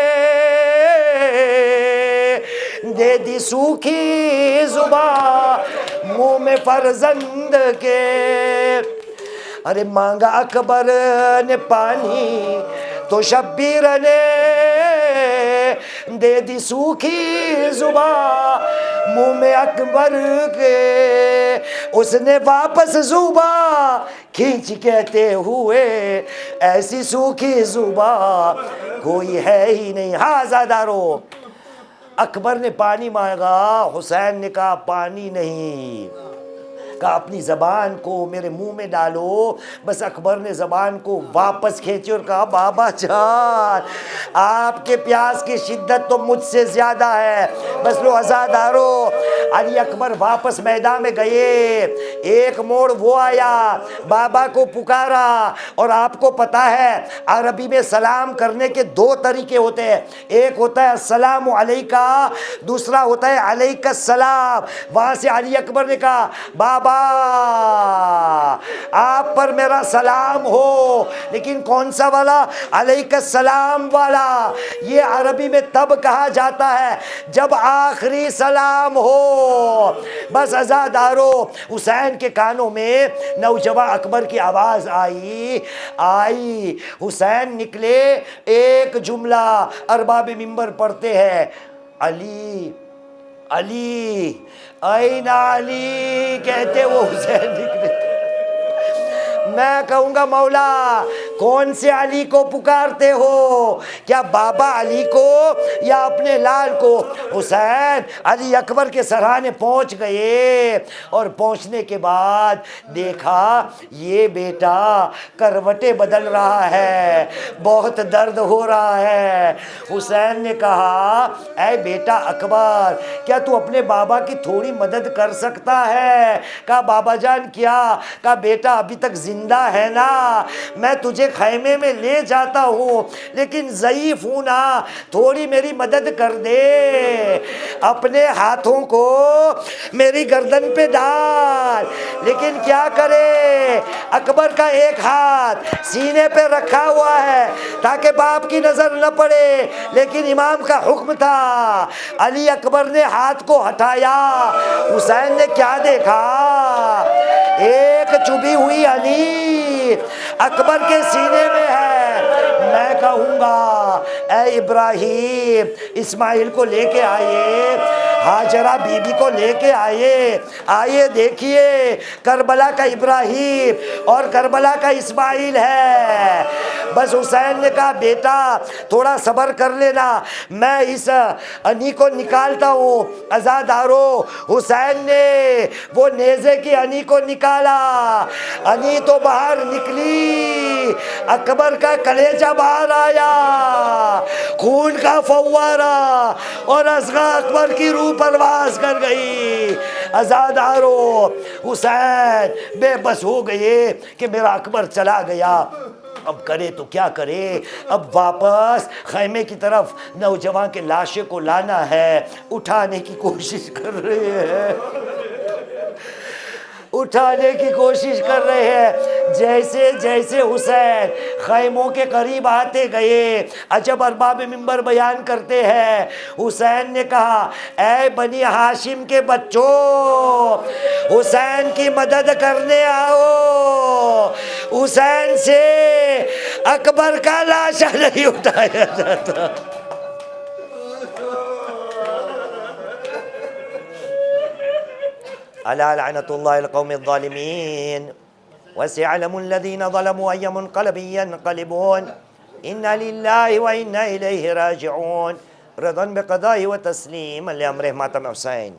دے دی سوکھی زبان منہ میں فرزند کے. ارے مانگا اکبر نے پانی تو شبیر نے دے دی سوکھی زبان منہ میں اکبر کے. اس نے واپس زبان کھینچ کہتے ہوئے ایسی سوکھی زبان کوئی ہے ہی نہیں. ہاں زادارو اکبر نے پانی مانگا، حسین نے کہا پانی نہیں، کہا اپنی زبان کو میرے منہ میں ڈالو. بس اکبر نے زبان کو واپس کھینچی اور کہا بابا جان آپ کے پیاس کی شدت تو مجھ سے زیادہ ہے. بس لو عزادارو علی اکبر واپس میدان میں گئے. ایک موڑ وہ آیا، بابا کو پکارا. اور آپ کو پتا ہے عربی میں سلام کرنے کے دو طریقے ہوتے ہیں، ایک ہوتا ہے السلام علیکہ، دوسرا ہوتا ہے علیک السلام. وہاں سے علی اکبر نے کہا بابا آپ پر میرا سلام ہو، لیکن کون سا والا؟ علیک السلام والا. یہ عربی میں تب کہا جاتا ہے جب آخری سلام ہو. بس عزادارو حسین کے کانوں میں نوجوان اکبر کی آواز آئی. حسین نکلے، ایک جملہ ارباب منبر پڑھتے ہیں، علی علی این علی کہتے وہ حسین نکلے. میں کہوں گا مولا کون سے علی کو پکارتے ہو، کیا بابا علی کو یا اپنے لال کو؟ حسین علی اکبر کے سرانے پہنچ گئے اور پہنچنے کے بعد دیکھا یہ بیٹا کروٹیں بدل رہا ہے، بہت درد ہو رہا ہے. حسین نے کہا اے بیٹا اکبر کیا تو اپنے بابا کی تھوڑی مدد کر سکتا ہے؟ کہا بابا جان کیا؟ کہا بیٹا ابھی تک زندہ ہے نا، میں تجھے تجھے خیمے میں لے جاتا ہوں، لیکن ضعیف ہوں نا، تھوڑی میری مدد کر دے، اپنے ہاتھوں کو میری گردن پہ ڈال۔ لیکن کیا کرے، اکبر کا ایک ہاتھ سینے پہ رکھا ہوا ہے تاکہ باپ کی نظر نہ پڑے، لیکن امام کا حکم تھا۔ علی اکبر نے ہاتھ کو ہٹایا، حسین نے کیا دیکھا، ایک چبھی ہوئی علی اکبر کے سینے میں ہے۔ میں کہوں گا اے ابراہیم، اسماعیل کو لے کے آئیے، ہاجرہ بی بی کو لے کے آئیے دیکھیے، کربلا کا ابراہیم اور کربلا کا اسماعیل ہے۔ بس حسین نے کہا بیٹا تھوڑا صبر کر لینا، میں اس انی کو نکالتا ہوں۔ عزادارو، حسین نے وہ نیزے کی انی کو نکالا، انی تو باہر نکلی، اکبر کا کلیجہ باہر آیا، خون کا فوارہ، اور اصغر اکبر کی روح پرواز کر گئی۔ عزادارو، حسین بے بس ہو گئے کہ میرا اکبر چلا گیا، اب کرے تو کیا کرے، اب واپس خیمے کی طرف نوجوان کے لاشے کو لانا ہے۔ اٹھانے کی کوشش کر رہے ہیں، اٹھانے کی کوشش کر رہے ہیں۔ جیسے جیسے حسین خیموں کے قریب آتے گئے، عجب ارباب منبر بیان کرتے ہیں، حسین نے کہا اے بنی ہاشم کے بچوں، حسین کی مدد کرنے آؤ، حسین سے اکبر کا لاشا نہیں اٹھایا جاتا۔ الا لعنت اللہ القوم الظالمین وسيعلم الذين ظلموا أي منقلب ينقلبون إنا لله وإنا إليه راجعون۔ رضا بقضاء و تسلیم لامر ماتم حسین۔